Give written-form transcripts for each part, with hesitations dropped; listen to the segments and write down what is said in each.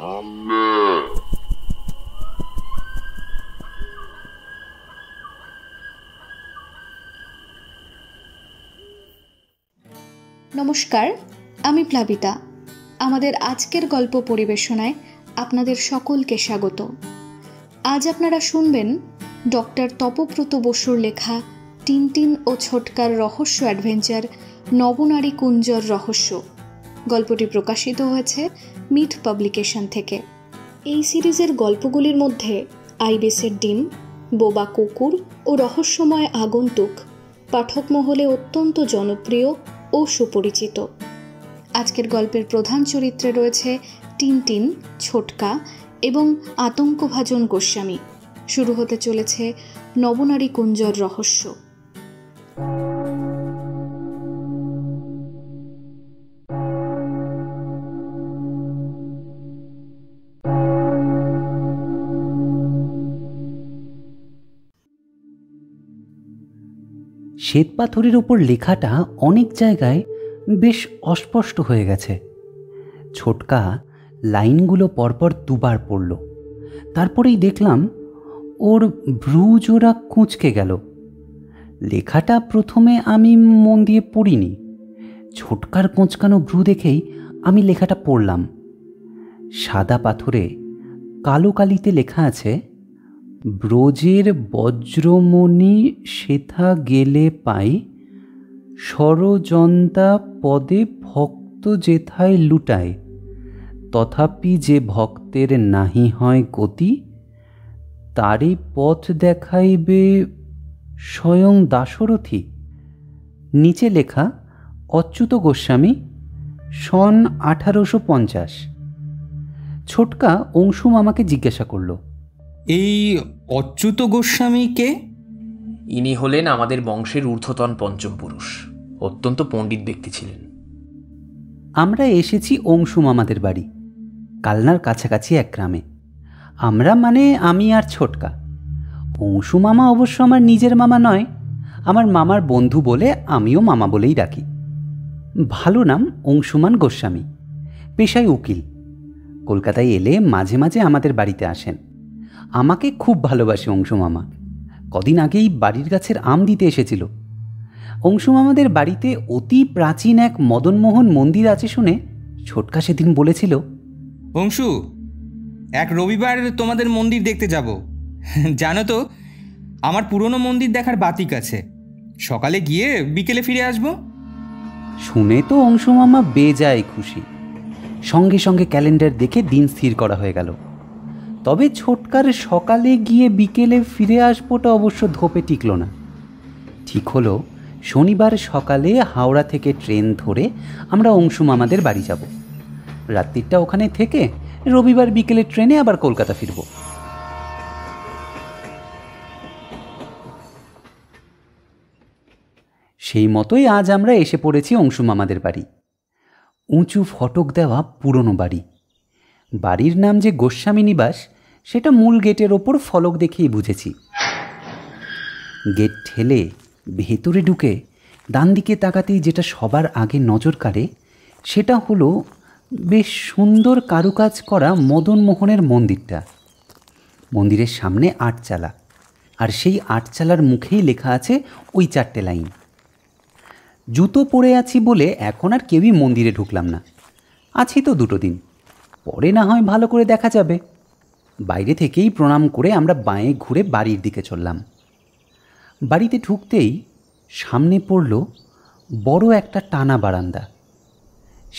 নমস্কার, আমি প্লাবিতা। আমাদের আজকের গল্প পরিবেশনায় আপনাদের সকলকে স্বাগত। আজ আপনারা শুনবেন ডক্টর তপব্রত বসুর লেখা টিনটিন ও ছোটকার রহস্য অ্যাডভেঞ্চার নবনারী কুঞ্জর রহস্য। গল্পটি প্রকাশিত হয়েছে মিট পাবলিকেশন থেকে। এই সিরিজের গল্পগুলির মধ্যে আইবেসের ডিম, বোবা কুকুর ও রহস্যময় আগন্তুক পাঠক মহলে অত্যন্ত জনপ্রিয় ও সুপরিচিত। আজকের গল্পের প্রধান চরিত্রে রয়েছে টিনটিন, ছোটকা এবং আতঙ্কভাজন গোস্বামী। শুরু হতে চলেছে নবনারী কুঞ্জর রহস্য। শ্বেতপাথরের ওপর লেখাটা অনেক জায়গায় বেশ অস্পষ্ট হয়ে গেছে। ছোটকা লাইনগুলো পরপর দুবার পড়ল, তারপরেই দেখলাম ওর ভ্রুজোড়া কুঁচকে গেল। লেখাটা প্রথমে আমি মন দিয়ে পড়িনি। ছোটকার কোঁচকানো ভ্রু দেখেই আমি লেখাটা পড়লাম। সাদা পাথরে কালো কালিতে লেখা আছে, ব্রজের বজ্রমণি সেথা গেলে পাই, ষড়যন্তা পদে ভক্ত যেথায় লুটায়, তথাপি যে ভক্তের নাহি হয় গতি, তারে পথ দেখাইবে স্বয়ং দাশরথী। নিচে লেখা অচ্যুত গোস্বামী, সন 1850। ছোটকা অংশুম আমাকে জিজ্ঞাসা করল, এই অচ্যুত গোস্বামী কে? ইনি হলেন আমাদের বংশের ঊর্ধ্বতন পঞ্চম পুরুষ। অত্যন্ত পণ্ডিত ব্যক্তি ছিলেন। আমরা এসেছি অংশুম আমাদের বাড়ি, কালনার কাছাকাছি এক গ্রামে। আমরা মানে আমি আর ছোটকা। অংশু মামা অবশ্য আমার নিজের মামা নয়, আমার মামার বন্ধু বলে আমিও মামা বলেই ডাকি। ভালো নাম অংশুমান গোস্বামী, পেশায় উকিল। কলকাতায় এলে মাঝে মাঝে আমাদের বাড়িতে আসেন। আমাকে খুব ভালোবাসে অংশু মামা। কদিন আগেই বাড়ির গাছের আম দিতে এসেছিল। অংশু মামাদের বাড়িতে অতি প্রাচীন এক মদনমোহন মন্দির আছে শুনে ছোটকা সেদিন বলেছিল, অংশু, এক রবিবার তোমাদের মন্দির দেখতে যাব। জানো তো, আমার পুরনো মন্দির দেখার বাতিক আছে। সকালে গিয়ে বিকেলে ফিরে আসব। শুনে তো অংশু মামা বেজায় খুশি। সঙ্গে সঙ্গে ক্যালেন্ডার দেখে দিন স্থির করা হয়ে গেল। তবে ছোটকার সকালে গিয়ে বিকেলে ফিরে আসবোটা অবশ্য ধোপে টিকল না। ঠিক হলো শনিবার সকালে হাওড়া থেকে ট্রেন ধরে আমরা অংশু মামাদের বাড়ি যাব। রাত্রিটা ওখানে থেকে রবিবার বিকেলে ট্রেনে আবার কলকাতা ফিরব। সেই মতোই আজ আমরা এসে পড়েছি অংশু মামাদের বাড়ি। উঁচু ফটক দেওয়া পুরনো বাড়ি। বাড়ির নাম যে গোস্বামী নিবাস সেটা মূল গেটের ওপর ফলক দেখেই বুঝেছি। গেট ঠেলে ভেতরে ঢুকে ডান দিকে তাকাতেই যেটা সবার আগে নজর কাড়ে সেটা হলো বেশ সুন্দর কারুকাজ করা মদনমোহনের মন্দিরটা। মন্দিরের সামনে আটচালা, আর সেই আটচালার মুখেই লেখা আছে ওই 4টে লাইন। জুতো পরে আছি বলে এখন আর কেউই মন্দিরে ঢুকলাম না। আছি তো 2 দিন, পরে না হয় ভালো করে দেখা যাবে। বাইরে থেকেই প্রণাম করে আমরা বাঁয়ে ঘুরে বাড়ির দিকে চললাম। বাড়িতে ঢুকতেই সামনে পড়ল বড় একটা টানা বারান্দা।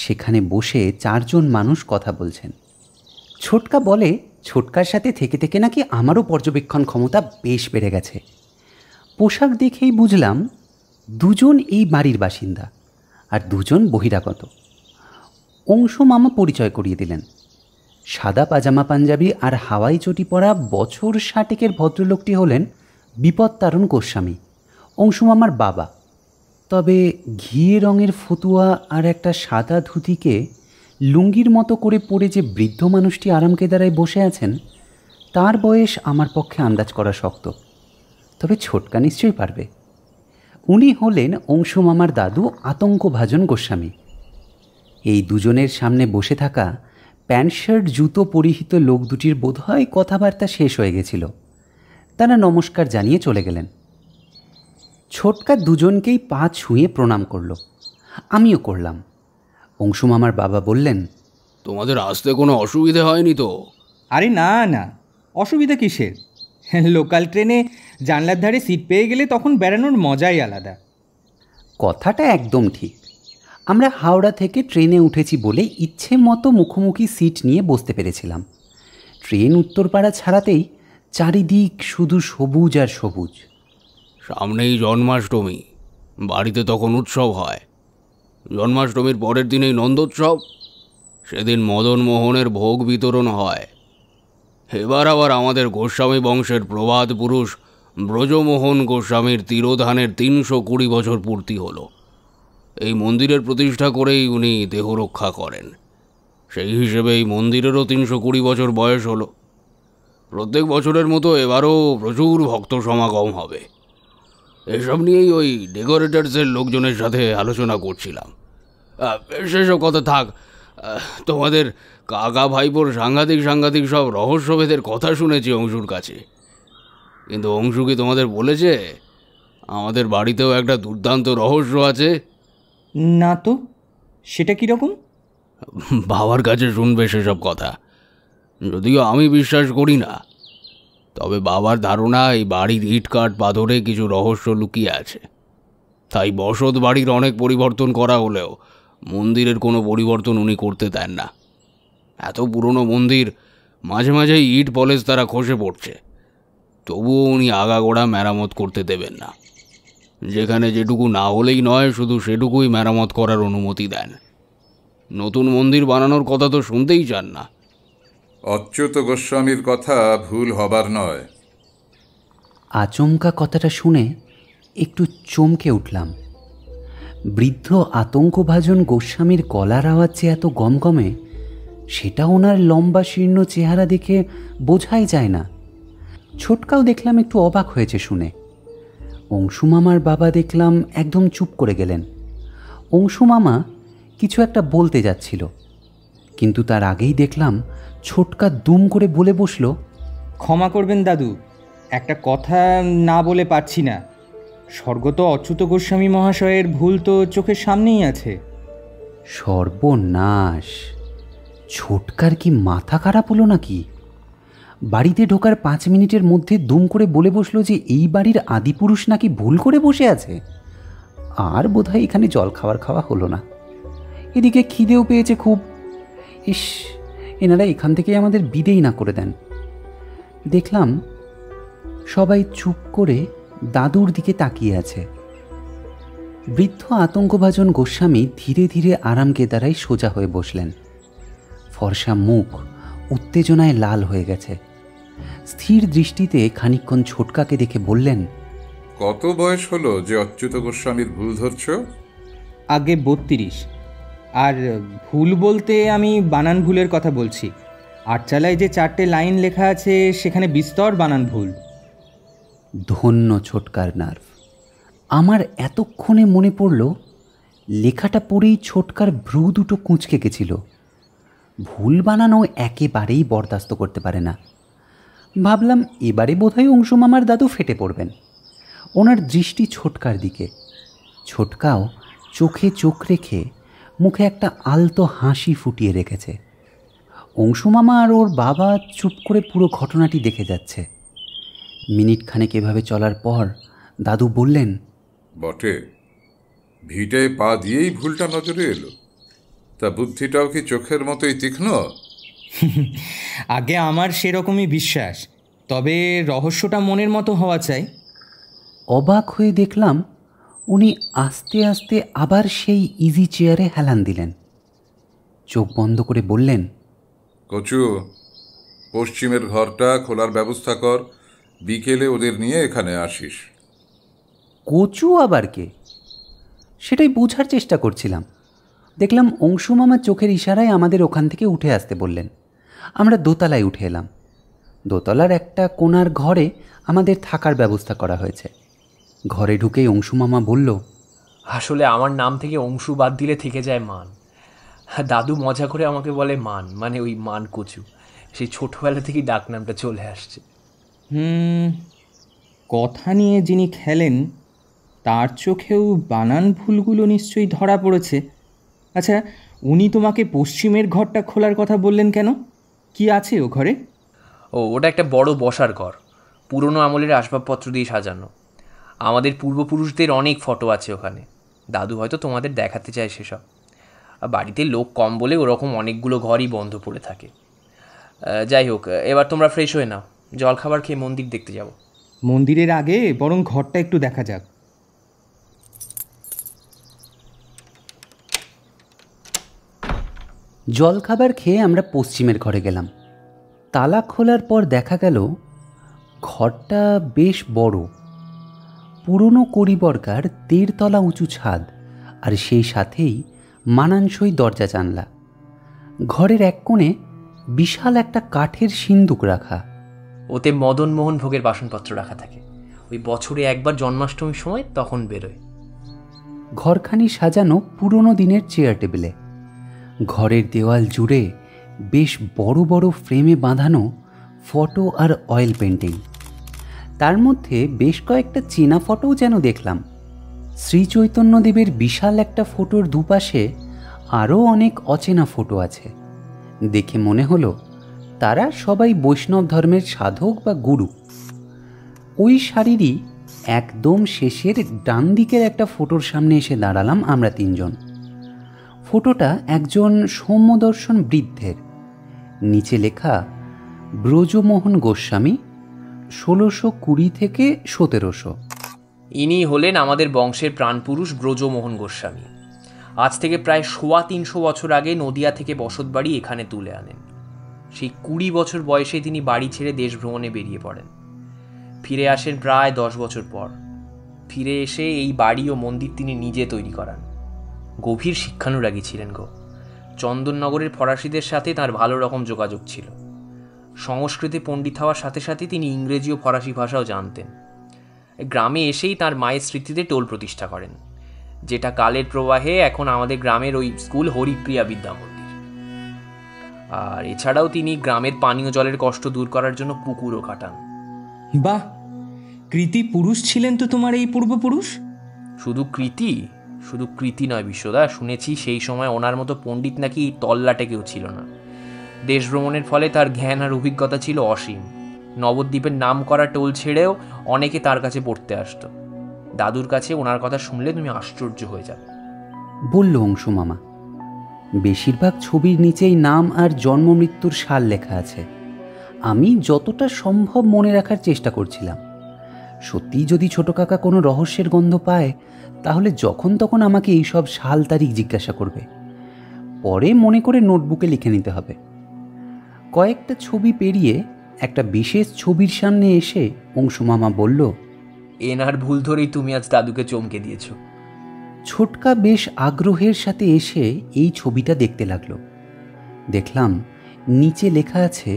সেখানে বসে 4 জন মানুষ কথা বলছেন। ছোটকা বলে ছোটকার সাথে থেকে থেকে নাকি আমারও পর্যবেক্ষণ ক্ষমতা বেশ বেড়ে গেছে। পোশাক দেখেই বুঝলাম 2 জন এই বাড়ির বাসিন্দা আর 2 জন বহিরাগত। অংশু মামা পরিচয় করিয়ে দিলেন। সাদা পাজামা পাঞ্জাবি আর হাওয়াই চটি পরা বছর 60 ভদ্রলোকটি হলেন বিপত্তারণ গোস্বামী, অংশু মামার বাবা। তবে ঘিয়ে রঙের ফতুয়া আর একটা সাদা ধুতিকে লুঙ্গির মতো করে পরে যে বৃদ্ধ মানুষটি আরামকেদারায় বসে আছেন তার বয়স আমার পক্ষে আন্দাজ করা শক্ত। তবে ছোটকা নিশ্চয়ই পারবে। উনি হলেন অংশু মামার দাদু আতঙ্কভাজন গোস্বামী। এই 2 জনের সামনে বসে থাকা প্যান্ট শার্ট জুতো পরিহিত লোক দুটির বোধহয় কথাবার্তা শেষ হয়ে গেছিল। তারা নমস্কার জানিয়ে চলে গেলেন। ছোটকা দুজনকেই পা ছুঁয়ে প্রণাম করল, আমিও করলাম। অংশু মামার বাবা বললেন, তোমাদের আসতে কোনো অসুবিধে হয়নি তো? আরে না না, অসুবিধা কিসের? লোকাল ট্রেনে জানলার ধারে সিট পেয়ে গেলে তখন বেড়ানোর মজাই আলাদা। কথাটা একদম ঠিক। আমরা হাওড়া থেকে ট্রেনে উঠেছি বলে ইচ্ছে মতো মুখোমুখি সিট নিয়ে বসতে পেরেছিলাম। ট্রেন উত্তরপাড়া ছাড়াতেই চারিদিক শুধু সবুজ আর সবুজ। সামনেই জন্মাষ্টমী, বাড়িতে তখন উৎসব হয়। জন্মাষ্টমীর পরের দিনেই নন্দোৎসব, সেদিন মদন মোহনের ভোগ বিতরণ হয়। এবার আবার আমাদের গোস্বামী বংশের প্রবাদ পুরুষ ব্রজমোহন গোস্বামীর তিরোধানের 320 বছর পূর্তি হলো। এই মন্দিরের প্রতিষ্ঠা করেই উনি দেহ রক্ষা করেন। সেই হিসেবে এই মন্দিরেরও 320 বছর বয়স হলো। প্রত্যেক বছরের মতো এবারও প্রচুর ভক্ত সমাগম হবে। এসব নিয়েই ওই ডেকোরেটার্সের লোকজনের সাথে আলোচনা করছিলাম। সেসব কথা থাক। তোমাদের কাকা ভাইপোর সাংঘাতিক সব রহস্যভেদের কথা শুনেছি অংশুর কাছে। কিন্তু অংশু কি তোমাদের বলেছে আমাদের বাড়িতেও একটা দুর্দান্ত রহস্য আছে? না তো, সেটা কীরকম? বাবার কাছে শুনবে সেসব কথা। যদিও আমি বিশ্বাস করি না, তবে বাবার ধারণা এই বাড়ির ইটকাঠ পাথরে কিছু রহস্য লুকিয়ে আছে। তাই বসত বাড়ির অনেক পরিবর্তন করা হলেও মন্দিরের কোনো পরিবর্তন উনি করতে দেন না। এত পুরনো মন্দির, মাঝে মাঝেই ইট পলেস তারা খসে পড়ছে, তবুও উনি আগাগোড়া মেরামত করতে দেবেন না। যেখানে যেটুকু না হলেই নয়, শুধু সেটুকুই মেরামত করার অনুমতি দেন। নতুন মন্দির বানানোর কথা তো শুনতেই চান না। অচ্যুত গোস্বামীর কথা ভুল হবার নয়। আচমকা কথাটা শুনে একটু চমকে উঠলাম। বৃদ্ধ আতঙ্কভাজন গোস্বামীর গলার আওয়াজ যে এত গমগমে, সেটা ওনার লম্বা শীর্ণ চেহারা দেখে বোঝাই যায় না। ছোটকাও দেখলাম একটু অবাক হয়েছে শুনে। অংশু মামার বাবা দেখলাম একদম চুপ করে গেলেন। অংশু মামা কিছু একটা বলতে যাচ্ছিল, কিন্তু তার আগেই দেখলাম ছোটকা দুম করে বলে বসল, ক্ষমা করবেন দাদু, একটা কথা না বলে পারছি না। স্বর্গত অচ্যুত গোস্বামী মহাশয়ের ভুল তো চোখের সামনেই আছে। সর্বনাশ! ছোটকার কি মাথা খারাপ হলো নাকি? বাড়িতে ঢোকার 5 মিনিটের মধ্যে দুম করে বলে বসলো যে এই বাড়ির আদিপুরুষ নাকি ভুল করে বসে আছে। আর বোধহয় এখানে জল খাওয়া হলো না। এদিকে খিদেও পেয়েছে খুব। ইস, এনারা এখান থেকে আমাদের বিদেই না করে দেন। দেখলাম সবাই চুপ করে দাদুর দিকে তাকিয়ে আছে। বৃদ্ধ আতঙ্কভাজন গোস্বামী ধীরে ধীরে আরাম কেদারায় সোজা হয়ে বসলেন। ফর্সা মুখ উত্তেজনায় লাল হয়ে গেছে। স্থির দৃষ্টিতে খানিকক্ষণ ছোটকাকে দেখে বললেন, কত বয়স হলো যে অচ্যুত গোস্বামীর ভুল ধরছ? আগে 32। আর ভুল বলতে আমি বানান ভুলের কথা বলছি। আটচালায় যে 4টে লাইন লেখা আছে সেখানে বিস্তর বানান ভুল। ধন্য ছোটকার নার্ভ। আমার এতক্ষণে মনে পড়ল, লেখাটা পড়েই ছোটকার ভ্রু দুটো কুঁচকে গেছিল। ভুল বানানো একেবারেই বরদাস্ত করতে পারে না। ভাবলাম এবারে বোধহয় অংশু মামার দাদু ফেটে পড়বেন। ওনার দৃষ্টি ছোটকার দিকে। ছোটকাও চোখে চোখ রেখে মুখে একটা আলতো হাসি ফুটিয়ে রেখেছে। অংশু মামা আর ওর বাবা চুপ করে পুরো ঘটনাটি দেখে যাচ্ছে। মিনিট খানেক এভাবে চলার পর দাদু বললেন, বটে, ভিটে পা দিয়েই ভুলটা নজরে এলো। তা বুদ্ধিটাও কি চোখের মতোই তীক্ষ্ণ? আগে আমার সেরকমই বিশ্বাস, তবে রহস্যটা মনের মতো হওয়া চাই। অবাক হয়ে দেখলাম উনি আস্তে আস্তে আবার সেই ইজি চেয়ারে হেলান দিলেন। চোখ বন্ধ করে বললেন, কচু, পশ্চিমের ঘরটা খোলার ব্যবস্থা কর। বিকেলে ওদের নিয়ে এখানে আসিস। কচু আবার কে? সেটাই বোঝার চেষ্টা করছিলাম। দেখলাম অংশু মামা চোখের ইশারায় আমাদের ওখান থেকে উঠে আসতে বললেন। আমরা দোতলায় উঠে এলাম। দোতলার একটা কোণার ঘরে আমাদের থাকার ব্যবস্থা করা হয়েছে। ঘরে ঢুকেই অংশু মামা বলল, আসলে আমার নাম থেকে অংশু বাদ দিলে থেকে যায় মান। দাদু মজা করে আমাকে বলে মান, মানে ওই মান কচু। সেই ছোটবেলা থেকেই ডাকনামটা চলে আসছে। কথা নিয়ে যিনি খেলেন তার চোখেও বানান ভুলগুলো নিশ্চয়ই ধরা পড়েছে। আচ্ছা, উনি তোমাকে পশ্চিমের ঘরটা খোলার কথা বললেন কেন? কি আছে ও ঘরে? ওটা একটা বড় বসার ঘর, পুরনো আমলের আসবাবপত্র দিয়ে সাজানো। আমাদের পূর্বপুরুষদের অনেক ফটো আছে ওখানে। দাদু হয়তো তোমাদের দেখাতে চায় সেসব। বাড়িতে লোক কম বলে ওরকম অনেকগুলো ঘরই বন্ধ পড়ে থাকে। যাই হোক, এবার তোমরা ফ্রেশ হয়ে নাও, জলখাবার খেয়ে মন্দির দেখতে যাব। মন্দিরের আগে বরং ঘরটা একটু দেখা যাক। জলখাবার খেয়ে আমরা পশ্চিমের ঘরে গেলাম। তালা খোলার পর দেখা গেল ঘরটা বেশ বড়, পুরনো কড়িবর্গার ১.৫ তলা উঁচু ছাদ, আর সেই সাথেই মানানসই দরজা জানলা। ঘরের এক কোণে বিশাল একটা কাঠের সিন্দুক রাখা, ওতে মদন মোহন ভোগের বাসনপত্র রাখা থাকে। ওই বছরে একবার জন্মাষ্টমীর সময় তখন বেরোয়। ঘরখানি সাজানো পুরনো দিনের চেয়ার টেবিলে। ঘরের দেওয়াল জুড়ে বেশ বড় বড় ফ্রেমে বাঁধানো ফটো আর অয়েল পেন্টিং। তার মধ্যে বেশ কয়েকটা চেনা ফটোও যেন দেখলাম। শ্রীচৈতন্যদেবের বিশাল একটা ফটোর দুপাশে আরও অনেক অচেনা ফটো আছে। দেখে মনে হলো তারা সবাই বৈষ্ণব ধর্মের সাধক বা গুরু। ওই সারিরই একদম শেষের ডান দিকের একটা ফটোর সামনে এসে দাঁড়ালাম আমরা ৩ জন। ফটোটা একজন সৌম্যদর্শন বৃদ্ধের। নিচে লেখা ব্রজমোহন গোস্বামী, ১৬২০ থেকে ১৭০০। ইনি হলেন আমাদের বংশের প্রাণপুরুষ ব্রজমোহন গোস্বামী। আজ থেকে প্রায় ৩৫০ বছর আগে নদিয়া থেকে বসতবাড়ি এখানে তুলে আনেন। সেই ২০ বছর বয়সে তিনি বাড়ি ছেড়ে দেশ ভ্রমণে বেরিয়ে পড়েন। ফিরে আসেন প্রায় ১০ বছর পর। ফিরে এসে এই বাড়ি ও মন্দির তিনি নিজে তৈরি করান। গভীর শিক্ষানুরাগী ছিলেন গো। চন্দননগরের ফরাসিদের সাথে তার ভালো রকম যোগাযোগ ছিল। সংস্কৃতে পণ্ডিত হওয়ার সাথে সাথে তিনি ইংরেজি ও ফরাসি ভাষাও জানতেন। গ্রামে এসেই তার মায়ের স্মৃতিতে টোল প্রতিষ্ঠা করেন, যেটা কালের প্রবাহে এখন আমাদের গ্রামের ওই স্কুল হরিপ্রিয়া বিদ্যা মন্দির। আর এছাড়াও তিনি গ্রামের পানীয় জলের কষ্ট দূর করার জন্য পুকুরও কাটান। বাহ, কৃতি পুরুষ ছিলেন তো তোমার এই পূর্বপুরুষ। শুধু কৃতি নয় বিশ্বদা, শুনেছি সেই সময় ওনার মতো পণ্ডিত নাকি তল্লাটে কেউ ছিল না। দেশ ভ্রমণের ফলে তার জ্ঞান আর অভিজ্ঞতা ছিল অসীম। নবদ্বীপের নাম করা টোল ছেড়েও অনেকে তার কাছে পড়তে আসতো। দাদুর কাছে ওনার কথা শুনলে তুমি আশ্চর্য হয়ে যাবে, বলল অংশু মামা। বেশিরভাগ ছবির নিচেই নাম আর জন্ম মৃত্যুর সাল লেখা আছে। আমি যতটা সম্ভব মনে রাখার চেষ্টা করছিলাম। সত্যিই যদি ছোট কাকা কোনো রহস্যের গন্ধ পায়, তাহলে যখন তখন আমাকে এইসব সাল তারিখ জিজ্ঞাসা করবে। পরে মনে করে নোটবুকে লিখে নিতে হবে। কয়েকটা ছবি পেরিয়ে একটা বিশেষ ছবির সামনে এসে অংশু মামা বলল, এনার ভুল ধরেই তুমি আজ দাদুকে চমকে দিয়েছ। ছোটকা বেশ আগ্রহের সাথে এসে এই ছবিটা দেখতে লাগলো। দেখলাম নিচে লেখা আছে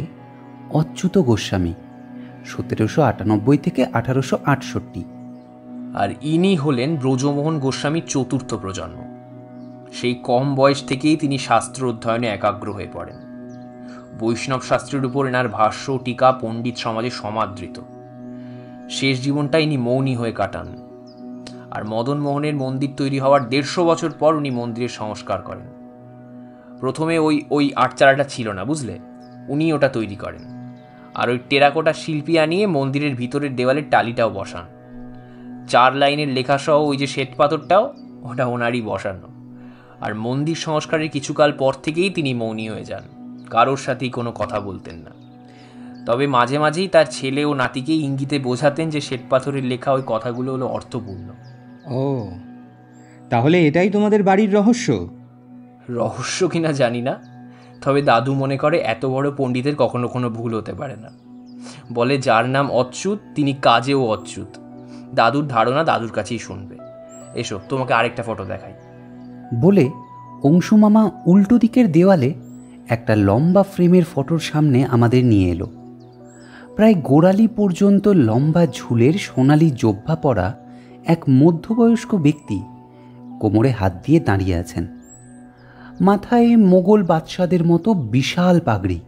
অচ্যুত গোস্বামী, ১৭৯৮ থেকে ১৮৬৮। আর ইনি হলেন ব্রজমোহন গোস্বামীর ৪র্থ প্রজন্ম। সেই কম বয়স থেকেই তিনি শাস্ত্র অধ্যয়নে একাগ্র হয়ে পড়েন। বৈষ্ণব শাস্ত্রের উপর এনার ভাষ্য টিকা পণ্ডিত সমাজে সমাদৃত। শেষ জীবনটা ইনি মৌনী হয়ে কাটান। আর মদন মোহনের মন্দির তৈরি হওয়ার ১৫০ বছর পর উনি মন্দিরের সংস্কার করেন। প্রথমে ওই আটচালাটা ছিল না, বুঝলে, উনি ওটা তৈরি করেন। আর ওই টেরাকোটা শিল্পী আনিয়ে মন্দিরের ভিতরের দেওয়ালের টালিটাও বসান। ৪ লাইনের লেখাসহ ওই যে শ্বেতপাথরটাও ওটা ওনারই বসানো। আর মন্দির সংস্কারের কিছুকাল পর থেকেই তিনি মৌনী হয়ে যান, কারোর সাথেই কোনো কথা বলতেন না। তবে মাঝে মাঝেই তার ছেলে ও নাতিকে ইঙ্গিতে বোঝাতেন যে শ্বেতপাথরের লেখা ওই কথাগুলো হলো অর্থপূর্ণ। ও, তাহলে এটাই তোমাদের বাড়ির রহস্য? রহস্য কিনা জানি না, তবে দাদু মনে করে এত বড় পণ্ডিতের কখনো কোনো ভুল হতে পারে না। বলে যার নাম অচ্যুত তিনি কাজেও অচ্যুত। দাদুর ধারণা দাদুর কাছেই শুনবে। এসো তোমাকে আরেকটা ফটো দেখাই। বলে অংশু মামা উল্টো দিকের দেওয়ালে একটা লম্বা ফ্রেমের ফটোর সামনে আমাদের নিয়ে এলো। প্রায় গোড়ালি পর্যন্ত লম্বা ঝুলের সোনালি জোব্বা পরা এক মধ্যবয়স্ক ব্যক্তি কোমরে হাত দিয়ে দাঁড়িয়ে আছেন। মাথায় মোগল বাদশাদের মতো বিশাল পাগড়ি,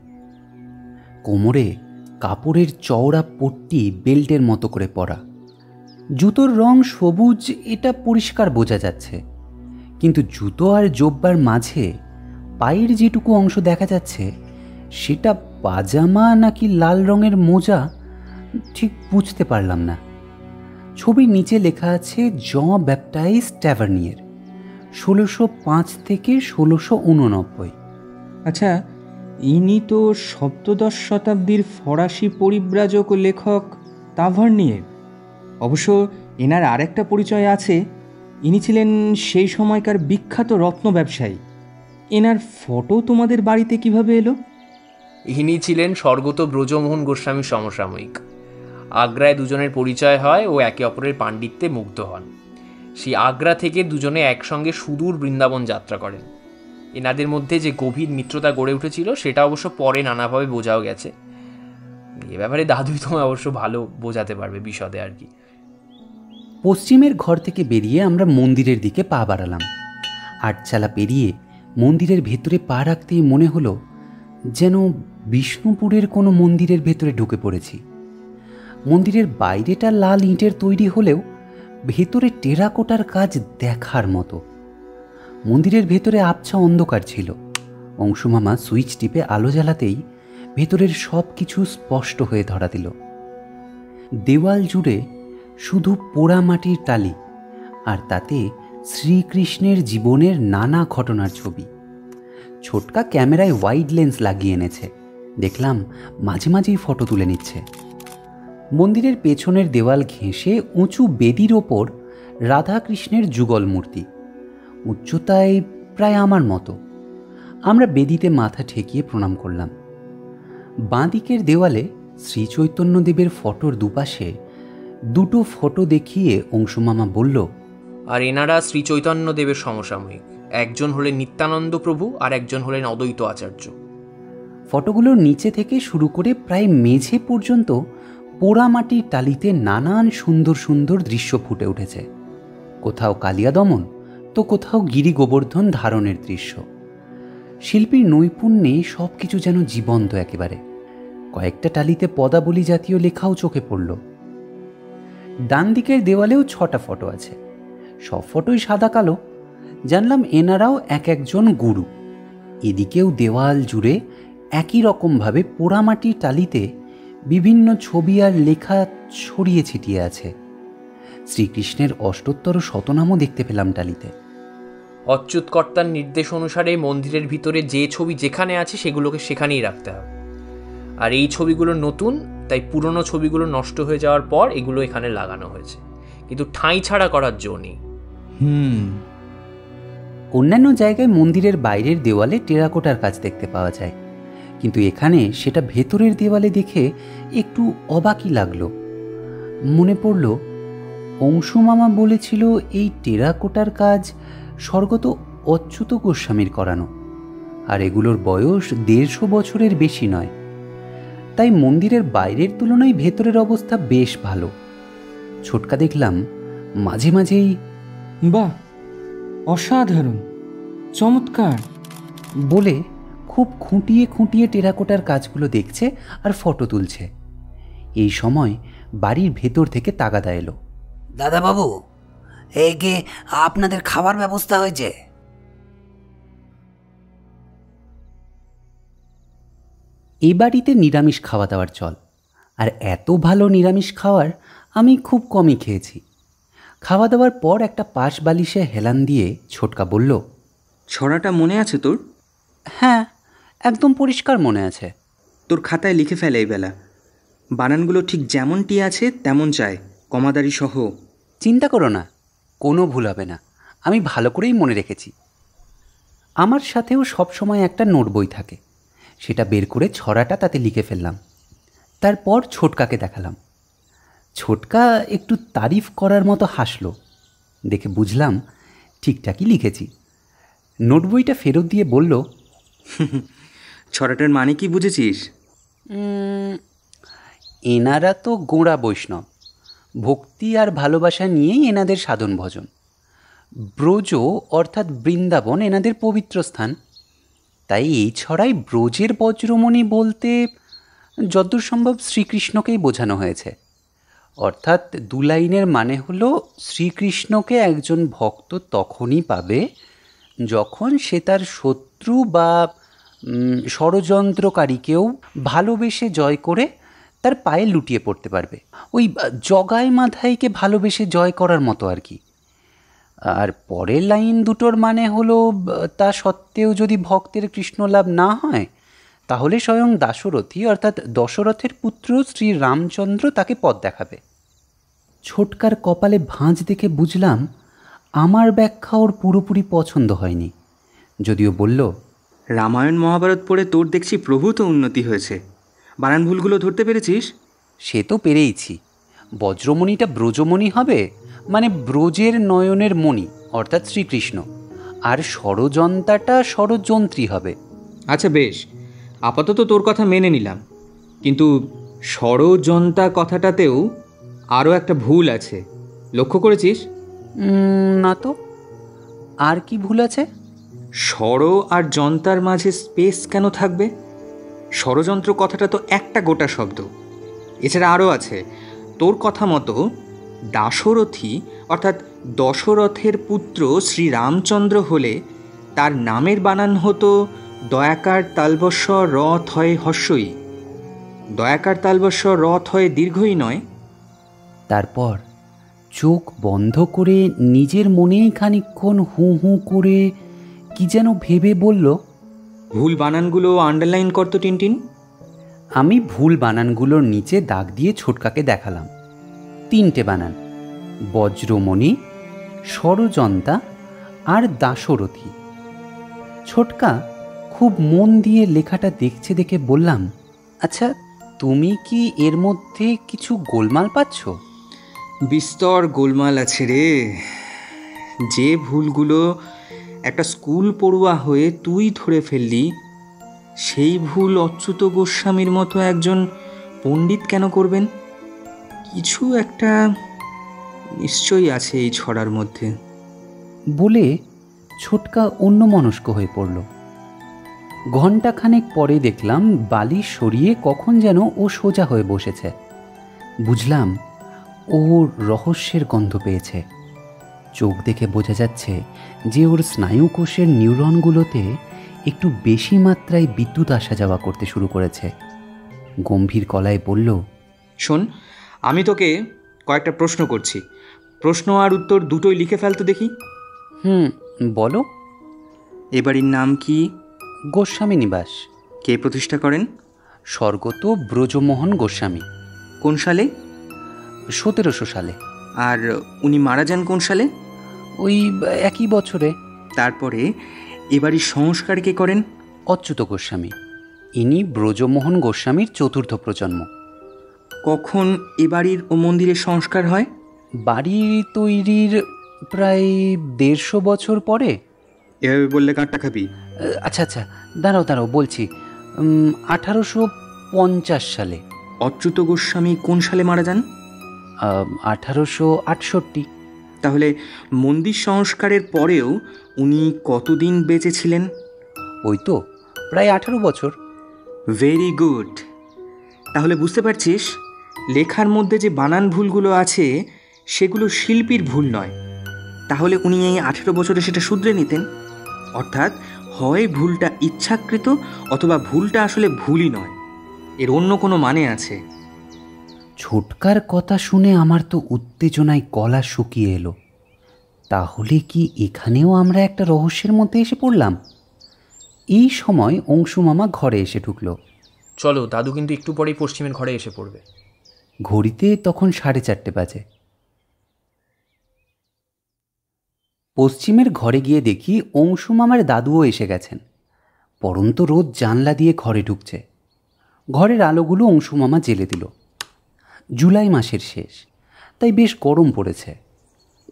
কোমরে কাপড়ের চওড়া পট্টি বেল্টের মতো করে পরা, জুতোর রং সবুজ, এটা পরিষ্কার বোঝা যাচ্ছে, কিন্তু জুতো আর জোব্বার মাঝে পায়ের যেটুকু অংশ দেখা যাচ্ছে সেটা পাজামা নাকি লাল রঙের মোজা ঠিক বুঝতে পারলাম না। ছবির নিচে লেখা আছে জন ব্যাপটাইজ ট্যাভার্নিয়ের, 1605 থেকে 1689। আচ্ছা, ইনি তো সপ্তদশ শতাব্দীর ফরাসি পরিব্রাজক ও লেখক তাভার্নিয়ের। অবশ্য এনার আরেকটা পরিচয় আছে, ইনি ছিলেন সেই সময়কার বিখ্যাত রত্ন ব্যবসায়ী। এনার ফটো তোমাদের বাড়িতে কিভাবে এলো? ইনি ছিলেন স্বর্গত ব্রজমোহন গোস্বামীর সমসাময়িক। আগ্রায় দুজনের পরিচয় হয় ও একে অপরের পাণ্ডিত্যে মুগ্ধ হন। সেই আগ্রা থেকে দুজনে একসঙ্গে সুদূর বৃন্দাবন যাত্রা করেন। এনাদের মধ্যে যে গভীর মিত্রতা গড়ে উঠেছিল সেটা অবশ্য পরে নানাভাবে বোঝাও গেছে। এ ব্যাপারে দাদুই তোমায় অবশ্য ভালো বোঝাতে পারবে বিশদে আর কি। পশ্চিমের ঘর থেকে বেরিয়ে আমরা মন্দিরের দিকে পা বাড়ালাম। আটচালা পেরিয়ে মন্দিরের ভেতরে পা রাখতেই মনে হলো যেন বিষ্ণুপুরের কোনো মন্দিরের ভেতরে ঢুকে পড়েছি। মন্দিরের বাইরেটা লাল ইঁটের তৈরি হলেও ভেতরে টেরাকোটার কাজ দেখার মতো। মন্দিরের ভেতরে আবছা অন্ধকার ছিল। অংশুমামা সুইচ টিপে আলো জ্বালাতেই ভেতরের সব কিছু স্পষ্ট হয়ে ধরা দিল। দেওয়াল জুড়ে শুধু পোড়া মাটির টালি, আর তাতে শ্রীকৃষ্ণের জীবনের নানা ঘটনার ছবি। ছোটকা ক্যামেরায় ওয়াইড লেন্স লাগিয়ে এনেছে, দেখলাম মাঝে মাঝেই ফটো তুলে নিচ্ছে। মন্দিরের পেছনের দেওয়াল ঘেঁষে উঁচু বেদির ওপর রাধাকৃষ্ণের যুগল মূর্তি, উচ্চতায় প্রায় আমার মতো। আমরা বেদিতে মাথা ঠেকিয়ে প্রণাম করলাম। বাঁ দিকের দেওয়ালে শ্রীচৈতন্যদেবের ফটোর দুপাশে দুটো ফটো দেখিয়ে অংশুমামা বলল, আর এনারা শ্রীচৈতন্যদেবের সমসাময়িক। একজন হলেন নিত্যানন্দ প্রভু আর একজন হলেন অদ্বৈত আচার্য। ফটোগুলোর নিচে থেকে শুরু করে প্রায় মেঝে পর্যন্ত পোড়ামাটির টালিতে নানান সুন্দর সুন্দর দৃশ্য ফুটে উঠেছে। কোথাও কালিয়া দমন, তো কোথাও গিরি গোবর্ধন ধারণের দৃশ্য। শিল্পীর নৈপুণ্যে সব কিছু যেন জীবন্ত একেবারে। কয়েকটা টালিতে পদাবলী জাতীয় লেখাও চোখে পড়ল। ডান দিকের দেওয়ালেও 6টা ফটো আছে, সব ফটোই সাদা কালো। জানলাম এনারাও এক একজন গুরু। এদিকেও দেওয়াল জুড়ে একই রকমভাবে পোড়ামাটির টালিতে বিভিন্ন ছবি আর লেখা ছড়িয়ে ছিটিয়ে আছে। শ্রীকৃষ্ণের অষ্টোত্তর শতনামও দেখতে পেলাম টালিতে। অচ্যুত কর্তার নির্দেশ অনুসারে মন্দিরের ভিতরে যে ছবি যেখানে আছে সেগুলোকে সেখানেই রাখতে হবে। আর এই ছবিগুলো নতুন, তাই পুরনো ছবিগুলো নষ্ট হয়ে যাওয়ার পর এগুলো এখানে লাগানো হয়েছে, কিন্তু ঠাঁই ছাড়া করার জো নেই। অন্যান্য জায়গায় মন্দিরের বাইরের দেওয়ালে টেরাকোটার কাজ দেখতে পাওয়া যায়, কিন্তু এখানে সেটা ভেতরের দেওয়ালে দেখে একটু অবাকই লাগলো। মনে পড়ল অংশুমামা বলেছিল এই টেরাকোটার কাজ স্বর্গত অচ্যুত গোস্বামীর করানো, আর এগুলোর বয়স 150 বছরের বেশি নয়। তাই মন্দিরের বাইরের তুলনায় ভেতরের অবস্থা বেশ ভালো। ছোটকা দেখলাম মাঝে মাঝেই বাহ, অসাধারণ, চমৎকার বলে খুব খুঁটিয়ে খুঁটিয়ে টেরাকোটার কাজগুলো দেখছে আর ফটো তুলছে। এই সময় বাড়ির ভেতর থেকে তাগাদা এলো। দাদাবাবু, এই কি আপনাদের খাবার ব্যবস্থা হয়েছে? এই বাড়িতে নিরামিষ খাওয়া দাওয়ার চল, আর এত ভালো নিরামিষ খাওয়ার আমি খুব কমই খেয়েছি। খাওয়া দাওয়ার পর একটা পাশ বালিশে হেলান দিয়ে ছোটকা বলল, ছড়াটা মনে আছে তোর? হ্যাঁ, একদম পরিষ্কার মনে আছে। তোর খাতায় লিখে ফেলে এই বেলা। বানানগুলো ঠিক যেমনটি আছে তেমন চাই, কমাদারি সহ। চিন্তা করো না, কোনো ভুল হবে না, আমি ভালো করেই মনে রেখেছি। আমার সাথেও সবসময় একটা নোট বই থাকে, সেটা বের করে ছড়াটা তাতে লিখে ফেললাম। তারপর ছোটকাকে দেখালাম। ছোটকা একটু তারিফ করার মতো হাসলো, দেখে বুঝলাম ঠিকঠাকই লিখেছি। নোট বইটা ফেরত দিয়ে বলল, ছড়াটার মানে কি বুঝেছিস? এনারা তো গোঁড়া বৈষ্ণব, ভক্তি আর ভালোবাসা নিয়েই এনাদের সাধন ভজন। ব্রজ অর্থাৎ বৃন্দাবন এনাদের পবিত্র স্থান। তাই এই ছড়ায় ব্রজের বজ্রমণি বলতে যদ্দূর সম্ভব শ্রীকৃষ্ণকেই বোঝানো হয়েছে। অর্থাৎ দু লাইনের মানে হলো শ্রীকৃষ্ণকে একজন ভক্ত তখনই পাবে যখন সে তার শত্রু বা ষড়যন্ত্রকারীকেও ভালোবেসে জয় করে তার পায়ে লুটিয়ে পড়তে পারবে। ওই জগাই মাধাইকে ভালোবেসে জয় করার মতো আর কি। আর পরের লাইন দুটোর মানে হলো তা সত্ত্বেও যদি ভক্তের কৃষ্ণলাভ না হয় তাহলে স্বয়ং দাশরথী অর্থাৎ দশরথের পুত্র শ্রী রামচন্দ্র তাকে পথ দেখাবে। ছোটকার কপালে ভাঁজ দেখে বুঝলাম আমার ব্যাখ্যা ওর পুরোপুরি পছন্দ হয়নি, যদিও বলল, রামায়ণ মহাভারত পড়ে তোর দেখছি প্রভূত উন্নতি হয়েছে। বানান ভুলগুলো ধরতে পেরেছিস? সে তো পেরেইছি। বজ্রমণিটা ব্রজমণি হবে, মানে ব্রজের নয়নের মণি অর্থাৎ শ্রীকৃষ্ণ, আর ষড়যন্ত্রটা ষড়যন্ত্রী হবে। আচ্ছা বেশ, আপাতত তোর কথা মেনে নিলাম, কিন্তু ষড়যন্ত্রা কথাটাতেও আরও একটা ভুল আছে, লক্ষ্য করেছিস? না তো, আর কি ভুল আছে? ষড় আর যন্ত্রার মাঝে স্পেস কেন থাকবে? ষড়যন্ত্র কথাটা তো একটা গোটা শব্দ। এছাড়া আরও আছে, তোর কথা মতো দাশরথী অর্থাৎ দশরথের পুত্র শ্রী রামচন্দ্র হলে তার নামের বানান হতো দয়াকার তালবস্য র থয় হস্যই। দয়াকার তালবস্য র থয় দীর্ঘই নয়। তারপর চোখ বন্ধ করে নিজের মনেই খানিকক্ষণ হু হু করে কি যেন ভেবে বলল, ভুল বানানগুলো আন্ডারলাইন করতো টিনটিন। আমি ভুল বানানগুলোর নিচে দাগ দিয়ে ছোটকাকে দেখালাম। 3টে বানান, বজ্রমণি, ষড়যন্ত্রা আর দাশরথী। ছোটকা খুব মন দিয়ে লেখাটা দেখছে দেখে বললাম, আচ্ছা তুমি কি এর মধ্যে কিছু গোলমাল পাচ্ছ? বিস্তর গোলমাল আছে রে। যে ভুলগুলো একটা স্কুল পড়ুয়া হয়ে তুই ধরে ফেললি, সেই ভুল অচ্যুত গোস্বামীর মতো একজন পণ্ডিত কেন করবেন? কিছু একটা নিশ্চয়ই আছে এই ছড়ার মধ্যে। বলে ছোটকা অন্যমনস্ক হয়ে পড়ল। ঘণ্টাখানেক পরে দেখলাম বালিশ সরিয়ে কখন যেন ও সোজা হয়ে বসেছে। বুঝলাম ও রহস্যের গন্ধ পেয়েছে। চোখ দেখে বোঝা যাচ্ছে যে ওর স্নায়ুকোষের নিউরনগুলোতে একটু বেশি মাত্রায় বিদ্যুৎ আসা যাওয়া করতে শুরু করেছে। গম্ভীর গলায় বলল, শোন, আমি তোকে কয়েকটা প্রশ্ন করছি, প্রশ্ন আর উত্তর দুটোই লিখে ফেলতো দেখি। বলো। এ বাড়ির নাম কি? গোস্বামী নিবাস। কে প্রতিষ্ঠা করেন? স্বর্গত ব্রজমোহন গোস্বামী। কোন সালে? 1700 সালে। আর উনি মারা যান কোন সালে? ওই একই বছরে। তারপরে এ বাড়ির সংস্কার কে করেন? অচ্যুত গোস্বামী। ইনি ব্রজমোহন গোস্বামীর 4র্থ প্রজন্ম। কখন এ বাড়ির ও মন্দিরের সংস্কার হয়? বাড়ি তৈরির প্রায় 150 বছর পরে। এভাবে বললে কাঁটা খাবি। আচ্ছা আচ্ছা, দাঁড়াও বলছি। 1850 সালে। অচ্যুত গোস্বামী কোন সালে মারা যান? 1868। তাহলে মন্দির সংস্কারের পরেও উনি কতদিন বেঁচে ছিলেন? ওই তো প্রায় 18 বছর। Very good. তাহলে বুঝতে পারছিস, লেখার মধ্যে যে বানান ভুলগুলো আছে সেগুলো শিল্পীর ভুল নয়। তাহলে উনি এই 18 বছরে সেটা শুধরে নিতেন। অর্থাৎ হয় ভুলটা ইচ্ছাকৃত, অথবা ভুলটা আসলে ভুলই নয়, এর অন্য কোনো মানে আছে। ছোটকার কথা শুনে আমার তো উত্তেজনায় গলা শুকিয়ে এলো। তাহলে কি এখানেও আমরা একটা রহস্যের মধ্যে এসে পড়লাম? এই সময় অংশু মামা ঘরে এসে ঢুকলো। চলো, দাদু কিন্তু একটু পরেই পশ্চিমের ঘরে এসে পড়বে। ঘড়িতে তখন 4:30 বাজে। পশ্চিমের ঘরে গিয়ে দেখি অংশু মামার দাদুও এসে গেছেন। পরন্ত রোদ জানলা দিয়ে ঘরে ঢুকছে। ঘরের আলোগুলো অংশু মামা জ্বেলে দিল। জুলাই মাসের শেষ, তাই বেশ গরম পড়েছে।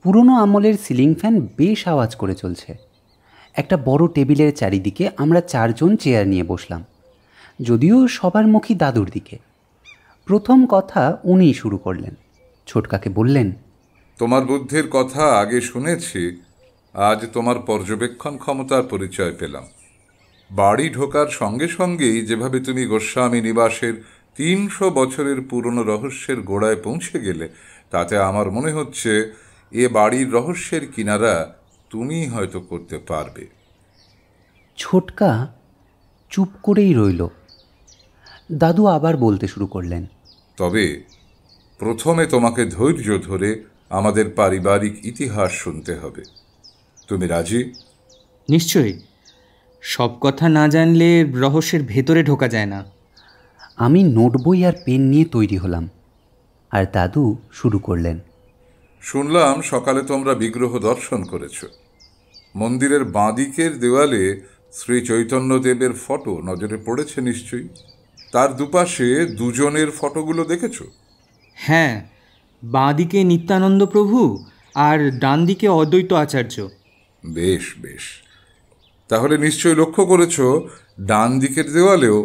পুরনো আমলের সিলিং ফ্যান বেশ আওয়াজ করে চলছে। একটা বড় টেবিলের চারিদিকে আমরা 4 জন চেয়ার নিয়ে বসলাম, যদিও সবার মুখই দাদুর দিকে। প্রথম কথা উনিই শুরু করলেন। ছোটকাকে বললেন, তোমার বুদ্ধির কথা আগে শুনেছি, আজ তোমার পর্যবেক্ষণ ক্ষমতার পরিচয় পেলাম। বাড়ি ঢোকার সঙ্গে সঙ্গেই যেভাবে তুমি গোস্বামী নিবাসের 300 বছরের পুরনো রহস্যের গোড়ায় পৌঁছে গেলে, তাতে আমার মনে হচ্ছে এ বাড়ির রহস্যের কিনারা তুমি হয়তো করতে পারবে। ছোটকা চুপ করেই রইল। দাদু আবার বলতে শুরু করলেন, তবে প্রথমে তোমাকে ধৈর্য ধরে আমাদের পারিবারিক ইতিহাস শুনতে হবে। তুমি রাজি? নিশ্চয়ই। সব কথা না জানলে রহস্যের ভেতরে ঢোকা যায় না। আমি নোট বই আর পেন নিয়ে তৈরি হলাম, আর দাদু শুরু করলেন। শুনলাম সকালে তোমরা বিগ্রহ দর্শন করেছ। মন্দিরের বাঁদিকের দেওয়ালে শ্রী চৈতন্যদেবের ফটো নজরে পড়েছে নিশ্চয়ই। তার দুপাশে দুজনের ফটোগুলো দেখেছ? হ্যাঁ, বাঁ দিকে নিত্যানন্দ প্রভু আর ডান দিকে অদ্বৈত আচার্য। বেশ বেশ, তাহলে নিশ্চয়ই লক্ষ্য করেছ ডান দিকের দেওয়ালেও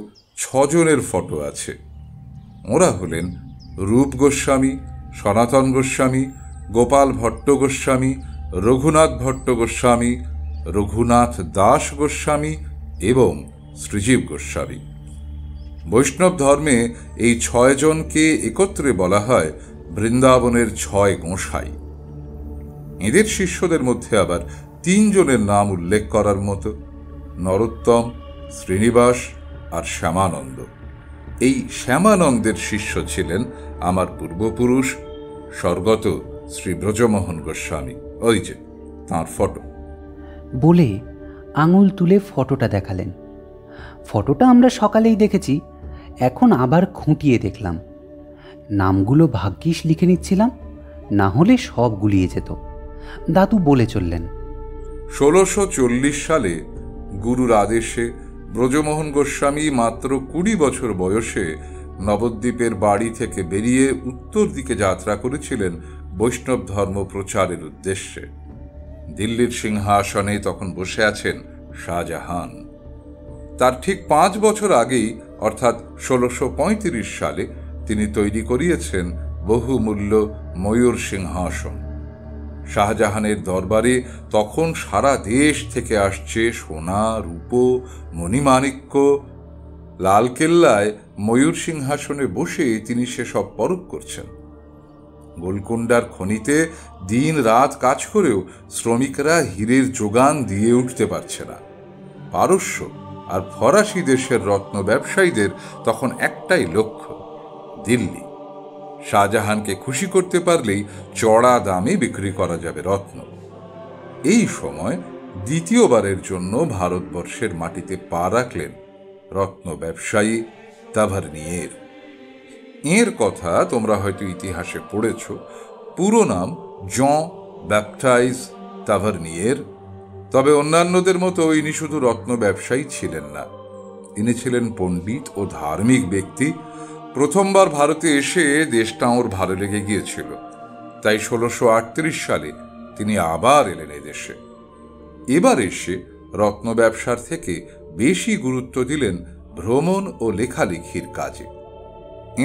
6 জনের ফটো আছে। ওরা হলেন রূপ গোস্বামী, সনাতন গোস্বামী, গোপাল ভট্ট গোস্বামী, রঘুনাথ ভট্ট গোস্বামী, রঘুনাথ দাস গোস্বামী এবং শ্রীজীব গোস্বামী। বৈষ্ণব ধর্মে এই 6 জনকে একত্রে বলা হয় বৃন্দাবনের 6 গোঁসাই। এদের শিষ্যদের মধ্যে আবার 3 জনের নাম উল্লেখ করার মতো, নরোত্তম, শ্রীনিবাস আর শ্যামানন্দ। এই শ্যামানন্দের শিষ্য ছিলেন আমার পূর্বপুরুষ স্বর্গত শ্রী ব্রজমোহন গোস্বামী। ওই যে তাঁর ফটো। বলে আঙুল তুলে ফটোটা দেখালেন। ফটোটা আমরা সকালেই দেখেছি, এখন আবার খুঁটিয়ে দেখলাম। নামগুলো ভাগ্যিস লিখে নিচ্ছিলাম, না হলে সব গুলিয়ে যেত। দাদু বলে চললেন, 1640 সালে গুরুর আদেশে ব্রজমোহন গোস্বামী মাত্র 20 বছর বয়সে নবদ্বীপের বাড়ি থেকে বেরিয়ে উত্তর দিকে যাত্রা করেছিলেন বৈষ্ণব ধর্ম প্রচারের উদ্দেশ্যে। দিল্লির সিংহাসনে তখন বসে আছেন শাহজাহান। তার ঠিক 5 বছর আগেই, অর্থাৎ 1635 সালে তিনি তৈরি করিয়েছেন বহুমূল্য ময়ূর সিংহাসন। শাহজাহানের দরবারে তখন সারা দেশ থেকে আসছে সোনা, রূপো, মণিমাণিক্য। লালকেল্লায় ময়ূর সিংহাসনে বসে তিনি সেসব পরখ করছেন। গোলকুন্ডার খনিতে দিন রাত কাজ করেও শ্রমিকরা হীরের যোগান দিয়ে উঠতে পারছে না। পারস্য আর ফরাসি দেশের রত্ন ব্যবসায়ীদের তখন একটাই লক্ষ্য, দিল্লি। শাহজাহানকে খুশি করতে পারলেই চড়া দামে বিক্রি করা যাবে রত্ন। এই সময় দ্বিতীয়বারের জন্য ভারতবর্ষের মাটিতে পা রাখলেন রত্ন ব্যবসায়ী তাভারনিয়ের। এর কথা তোমরা হয়তো ইতিহাসে পড়েছ। পুরো নাম জন ব্যাপটাইজ তাভারনিয়ের। তবে অন্যান্যদের মতো ইনি শুধু রত্ন ব্যবসায়ী ছিলেন না, ইনি ছিলেন পণ্ডিত ও ধার্মিক ব্যক্তি। প্রথমবার ভারতে এসে দেশটা ওর ভালো লেগে গিয়েছিল, তাই 1638 সালে তিনি আবার এলেন এদেশে। এবার এসে রত্ন ব্যবসার থেকে বেশি গুরুত্ব দিলেন ভ্রমণ ও লেখালেখির কাজে।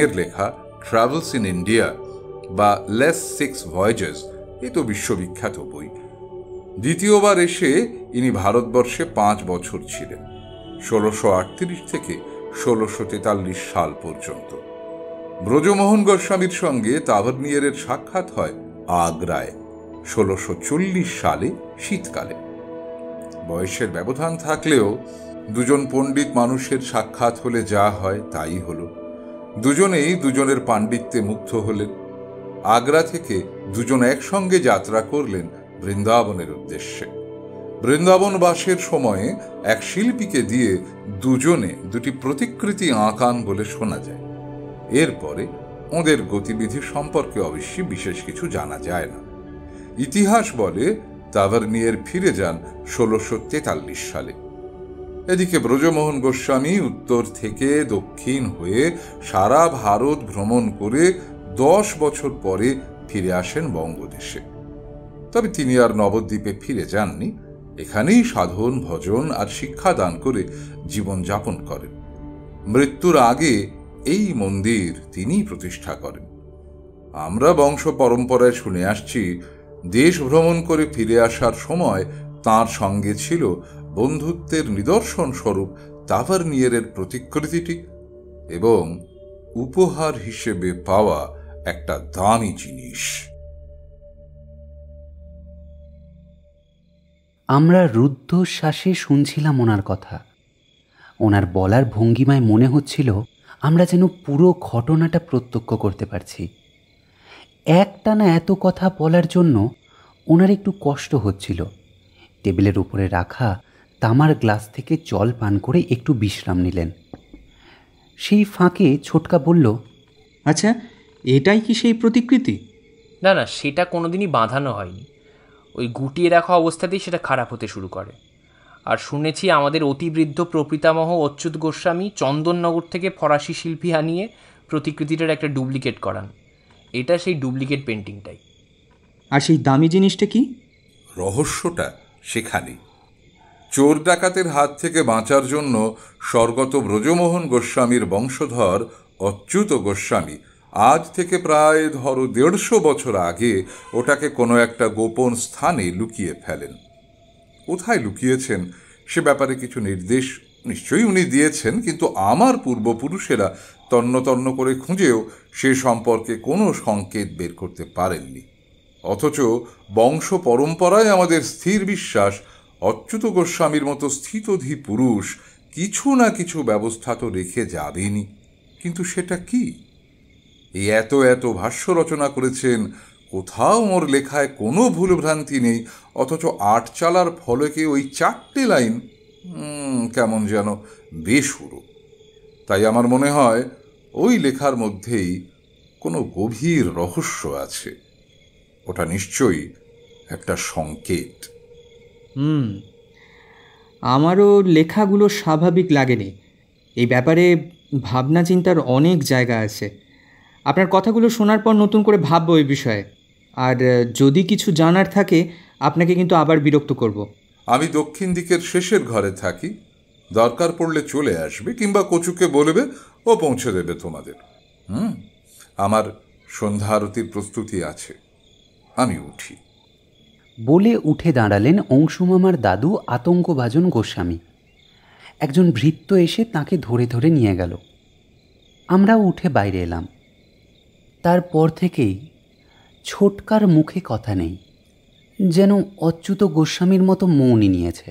এর লেখা ট্রাভেলস ইন ইন্ডিয়া বা লেস 6 ভয়েজেস এ তো বিশ্ববিখ্যাত বই। দ্বিতীয়বার এসে ইনি ভারতবর্ষে 5 বছর ছিলেন, 1638 থেকে 1643 সাল পর্যন্ত। ব্রজমোহন গোস্বামীর সঙ্গে তাভারনিয়েরের সাক্ষাৎ হয় আগ্রায় 1640 সালে শীতকালে। বয়সের ব্যবধান থাকলেও দুজন পণ্ডিত মানুষের সাক্ষাৎ হলে যা হয় তাই হলো। দুজনেই দুজনের পাণ্ডিত্যে মুগ্ধ হলেন। আগ্রা থেকে দুজন একসঙ্গে যাত্রা করলেন বৃন্দাবনের উদ্দেশ্যে। বৃন্দাবনবাসের সময়ে এক শিল্পীকে দিয়ে দুজনে দুটি প্রতিকৃতি আঁকান বলে শোনা যায়। এরপরে ওদের গতিবিধি সম্পর্কে অবশ্যই বিশেষ কিছু জানা যায় না। ইতিহাস বলে তাভারনিয়ের ফিরে যান 1643 সালে। এদিকে ব্রজমোহন গোস্বামী উত্তর থেকে দক্ষিণ হয়ে সারা ভারত ভ্রমণ করে 10 বছর পরে ফিরে আসেন বঙ্গদেশে। তবে তিনি আর নবদ্বীপে ফিরে যাননি, এখানেই সাধন, ভজন আর শিক্ষাদান করে জীবনযাপন করেন। মৃত্যুর আগে এই মন্দির তিনিই প্রতিষ্ঠা করেন। আমরা বংশ পরম্পরায় শুনে আসছি দেশ ভ্রমণ করে ফিরে আসার সময় তার সঙ্গে ছিল বন্ধুত্বের নিদর্শন স্বরূপ তাভারনিয়েরের প্রতিকৃতিটি এবং উপহার হিসেবে পাওয়া একটা দামি জিনিস। আমরা রুদ্ধশ্বাসে শুনছিলাম ওনার কথা। ওনার বলার ভঙ্গিমায় মনে হচ্ছিল আমরা যেন পুরো ঘটনাটা প্রত্যক্ষ করতে পারছি। একটানা এত কথা বলার জন্য ওনার একটু কষ্ট হচ্ছিল। টেবিলের উপরে রাখা তামার গ্লাস থেকে জল পান করে একটু বিশ্রাম নিলেন। সেই ফাঁকে ছোটকা বলল, আচ্ছা, এটাই কি সেই প্রতিকৃতি? না না, সেটা কোনোদিনই বাঁধানো হয়নি। ওই গুটিয়ে রাখা অবস্থাতেই সেটা খারাপ হতে শুরু করে। আর শুনেছি আমাদের অতিবৃদ্ধ প্রপিতামহ অচ্যুত গোস্বামী চন্দননগর থেকে ফরাসি শিল্পী আনিয়ে প্রতিকৃতিটার একটা ডুপ্লিকেট করান। এটা সেই ডুপ্লিকেট পেন্টিংটাই। আর সেই দামি জিনিসটা কি? রহস্যটা সেখানেই। চোর ডাকাতের হাত থেকে বাঁচার জন্য স্বর্গত ব্রজমোহন গোস্বামীর বংশধর অচ্যুত গোস্বামী আজ থেকে প্রায় 150 বছর আগে ওটাকে কোনো একটা গোপন স্থানে লুকিয়ে ফেলেন। কোথায় লুকিয়েছেন সে ব্যাপারে কিছু নির্দেশ নিশ্চয়ই উনি দিয়েছেন, কিন্তু আমার পূর্বপুরুষেরা তন্ন তন্ন করে খুঁজেও সে সম্পর্কে কোনো সংকেত বের করতে পারেননি। অথচ বংশ পরম্পরায় আমাদের স্থির বিশ্বাস অচ্যুত গোস্বামীর মতো স্থিতধী পুরুষ কিছু না কিছু ব্যবস্থা তো রেখে যাবেনি। কিন্তু সেটা কি? এই এত এত ভাষ্য রচনা করেছেন, কোথাও ওর লেখায় কোনো ভুলভ্রান্তি নেই, অথচ 8 চালার ফলকে ওই 4টে লাইন কেমন যেন বেসুরো। তাই আমার মনে হয় ওই লেখার মধ্যেই কোনো গভীর রহস্য আছে। ওটা নিশ্চয়ই একটা সংকেত। আমারও লেখাগুলো স্বাভাবিক লাগেনি। এই ব্যাপারে ভাবনা চিন্তার অনেক জায়গা আছে। আপনার কথাগুলো শোনার পর নতুন করে ভাববো এই বিষয়ে। আর যদি কিছু জানার থাকে আপনাকে কিন্তু আবার বিরক্ত করব। আমি দক্ষিণ দিকের শেষের ঘরে থাকি, দরকার পড়লে চলে আসবে, কিংবা কচুকে বলবে, ও পৌঁছে দেবে তোমাদের। আমার সন্ধ্যা আরতির প্রস্তুতি আছে, আমি উঠি। বলে উঠে দাঁড়ালেন অংশুমামার দাদু আতঙ্কভাজন গোস্বামী। একজন ভৃত্য এসে তাকে ধরে ধরে নিয়ে গেল। আমরাও উঠে বাইরে এলাম। তারপর থেকেই ছোটকার মুখে কথা নেই, যেন অচ্যুত গোস্বামীর মতো মৌনি নিয়েছে।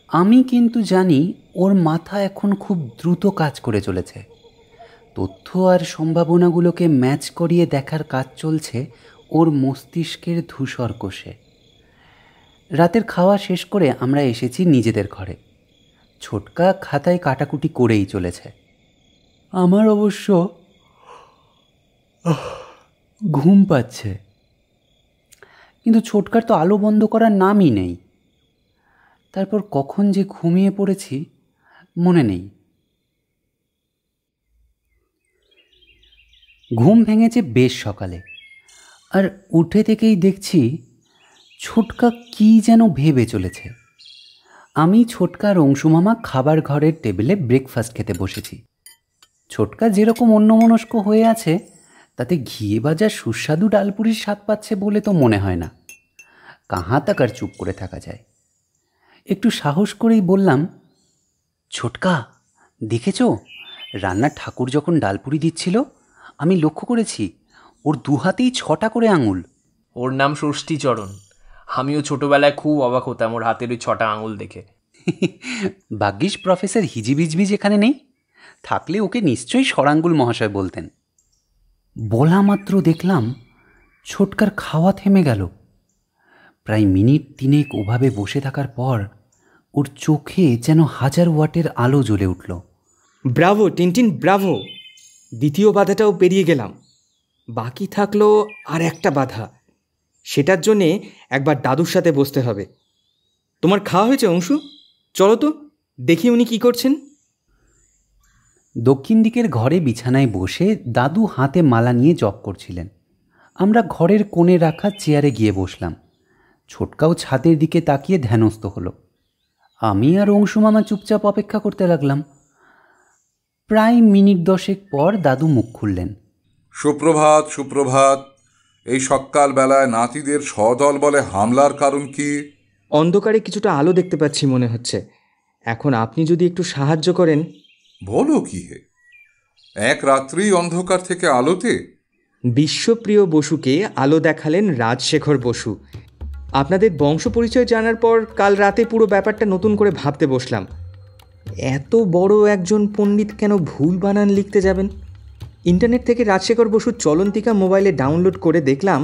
আমি কিন্তু জানি ওর মাথা এখন খুব দ্রুত কাজ করে চলেছে। তথ্য আর সম্ভাবনাগুলোকে ম্যাচ করিয়ে দেখার কাজ চলছে ওর মস্তিষ্কের ধূসর কোষে। রাতের খাওয়া শেষ করে আমরা এসেছি নিজেদের ঘরে। ছোটকা খাতায় কাটাকুটি করেই চলেছে। আমার অবশ্য ঘুম পাচ্ছে, কিন্তু ছোটকার তো আলো বন্ধ করার নামই নেই। তারপর কখন যে ঘুমিয়ে পড়েছি মনে নেই। ঘুম ভেঙেছে বেশ সকালে, আর উঠে থেকেই দেখছি ছোটকা কি যেন ভেবে চলেছে। আমি ছোটকা আর অংশুমামা খাবার ঘরের টেবিলে ব্রেকফাস্ট খেতে বসেছি। ছোটকা যেরকম অন্যমনস্ক হয়ে আছে, তাতে ঘিয়ে ভাজা সুস্বাদু ডালপুরির স্বাদ পাচ্ছে বলে তো মনে হয় না। কাহা তাক আর চুপ করে থাকা যায়। একটু সাহস করেই বললাম, ছোটকা, দেখেছ রান্নার ঠাকুর যখন ডালপুরি দিচ্ছিল, আমি লক্ষ্য করেছি ওর 2 হাতেই 6টা করে আঙুল। ওর নাম ষষ্ঠীচরণ। আমিও ছোটবেলায় খুব অবাক হতাম ওর হাতের ওই 6টা আঙুল দেখে। ভাগ্যিস প্রফেসর হিজিবিজবিজ এখানে নেই, থাকলে ওকে নিশ্চয়ই সরাঙ্গুল মহাশয় বলতেন। বলা মাত্র দেখলাম ছোটকার খাওয়া থেমে গেল। প্রায় মিনিট 3 ওভাবে বসে থাকার পর ওর চোখে যেন 1000 ওয়াটের আলো জ্বলে উঠল। Bravo Tintin, Bravo! দ্বিতীয় বাধাটাও পেরিয়ে গেলাম। বাকি থাকলো আর একটা বাধা। সেটার জন্যে একবার দাদুর সাথে বসতে হবে। তোমার খাওয়া হয়েছে অংশু? চলো তো দেখি উনি কি করছেন। দক্ষিণ দিকের ঘরে বিছানায় বসে দাদু হাতে মালা নিয়ে জপ করছিলেন। আমরা ঘরের কোণে রাখা চেয়ারে গিয়ে বসলাম। ছোটকাও ছাদের দিকে তাকিয়ে ধ্যানস্থ হলো। আমি আর অংশুমামা চুপচাপ অপেক্ষা করতে লাগলাম। প্রায় মিনিট 10 পর দাদু মুখ খুললেন। সুপ্রভাত, সুপ্রভাত। এই সকাল বেলায় নাতিদের সদল বলে হামলার কারণ কি? অন্ধকারে কিছুটা আলো দেখতে পাচ্ছি মনে হচ্ছে। এখন আপনি যদি একটু সাহায্য করেন। বলো কি হে, এক রাত্রি অন্ধকার থেকে আলোতে? বিশ্বপ্রিয় বসুকে আলো দেখালেন রাজশেখর বসু। আপনাদের বংশ পরিচয় জানার পর কাল রাতে পুরো ব্যাপারটা নতুন করে ভাবতে বসলাম। এত বড় একজন পণ্ডিত কেন ভুল বানান লিখতে যাবেন? ইন্টারনেট থেকে রাজশেখর বসুর চলন্তিকা মোবাইলে ডাউনলোড করে দেখলাম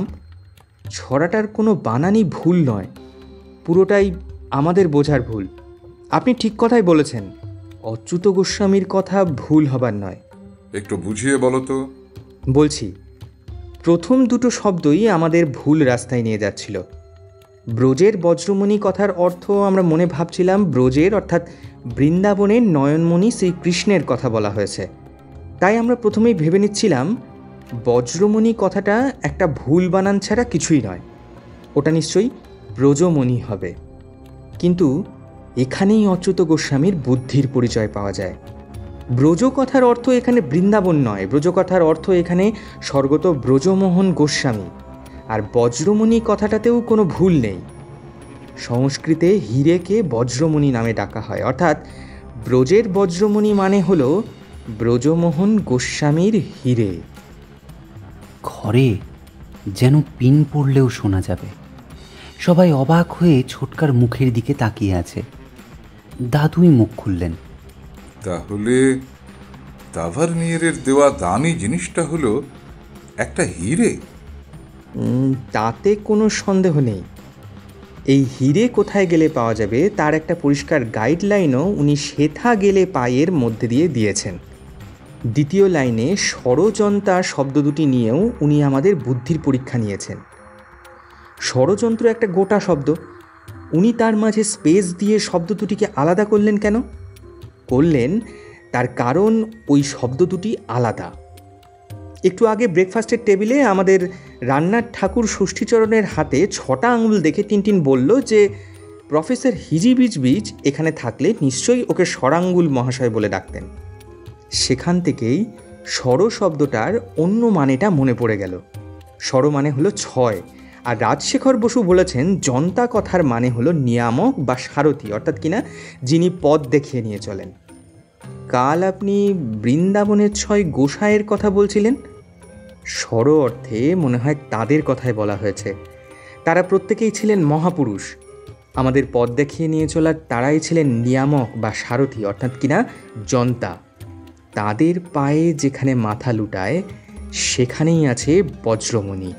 ছড়াটার কোনো বানানই ভুল নয়, পুরোটাই আমাদের বোঝার ভুল। আপনি ঠিক কথাই বলেছেন, অচ্যুত গোস্বামীর কথা ভুল হবার নয়। একটু বুঝিয়ে বলো তো। বলছি, প্রথম দুটো শব্দই আমাদের ভুল রাস্তায় নিয়ে যাচ্ছিল। ব্রজের বজ্রমণি কথার অর্থ আমরা মনে ভাবছিলাম ব্রজের অর্থাৎ বৃন্দাবনের নয়নমণি শ্রীকৃষ্ণের কথা বলা হয়েছে। তাই আমরা প্রথমেই ভেবে নিচ্ছিলাম বজ্রমণি কথাটা একটা ভুল বানান ছাড়া কিছুই নয়, ওটা নিশ্চয়ই ব্রজমণি হবে। কিন্তু এখানেই অচ্যুত গোস্বামীর বুদ্ধির পরিচয় পাওয়া যায়। ব্রজ কথার অর্থ এখানে বৃন্দাবন নয়, ব্রজ কথার অর্থ এখানে স্বর্গত ব্রজমোহন গোস্বামী। আর বজ্রমণি কথাটাতেও কোনো ভুল নেই। সংস্কৃতে হীরেকে বজ্রমণি নামে ডাকা হয়, অর্থাৎ ব্রজের বজ্রমণি মানে হলো ব্রজমোহন গোস্বামীর হীরে। ঘরে যেন পিন পড়লেও শোনা যাবে। সবাই অবাক হয়ে ছোটকার মুখের দিকে তাকিয়ে আছে। দাদুই মুখ খুললেন। তাহলে তাভারনিয়েরের দেওয়া দামি জিনিসটা হলো একটা হিরে? তাতে কোনো সন্দেহ নেই। এই হিরে কোথায় গেলে পাওয়া যাবে তার একটা পরিষ্কার গাইডলাইনও উনি সেথা গেলে পায়ের মধ্যে দিয়ে দিয়েছেন। দ্বিতীয় লাইনে ষড়যন্ত্র শব্দ দুটি নিয়েও উনি আমাদের বুদ্ধির পরীক্ষা নিয়েছেন। ষড়যন্ত্র একটা গোটা শব্দ, উনি তার মাঝে স্পেস দিয়ে শব্দ দুটিকে আলাদা করলেন কেন? করলেন তার কারণ ওই শব্দ দুটি আলাদা। একটু আগে ব্রেকফাস্টের টেবিলে আমাদের রান্নার ঠাকুর ষষ্ঠীচরণের হাতে 6টা আঙুল দেখে টিনটিন বলল যে প্রফেসর হিজিবিজবিজ এখানে থাকলে নিশ্চয়ই ওকে ষড়াঙ্গুল মহাশয় বলে ডাকতেন। সেখান থেকেই ষড় শব্দটার অন্য মানেটা মনে পড়ে গেল। ষড় মানে হলো 6, আর রাজশেখর বসু বলেছেন জনতা কথার মানে হলো নিয়ামক বা সারথি, অর্থাৎ কিনা যিনি পথ দেখিয়ে নিয়ে চলেন। কাল আপনি বৃন্দাবনের 6 গোসাইয়ের কথা বলছিলেন, ষড় অর্থে মনে হয় তাদের কথাই বলা হয়েছে। তারা প্রত্যেকেই ছিলেন মহাপুরুষ। আমাদের পথ দেখিয়ে নিয়ে চলার তারাই ছিলেন নিয়ামক বা সারথি, অর্থাৎ কিনা জনতা। তাদের পায়ে যেখানে মাথা লুটায় সেখানেই আছে বজ্রমণি।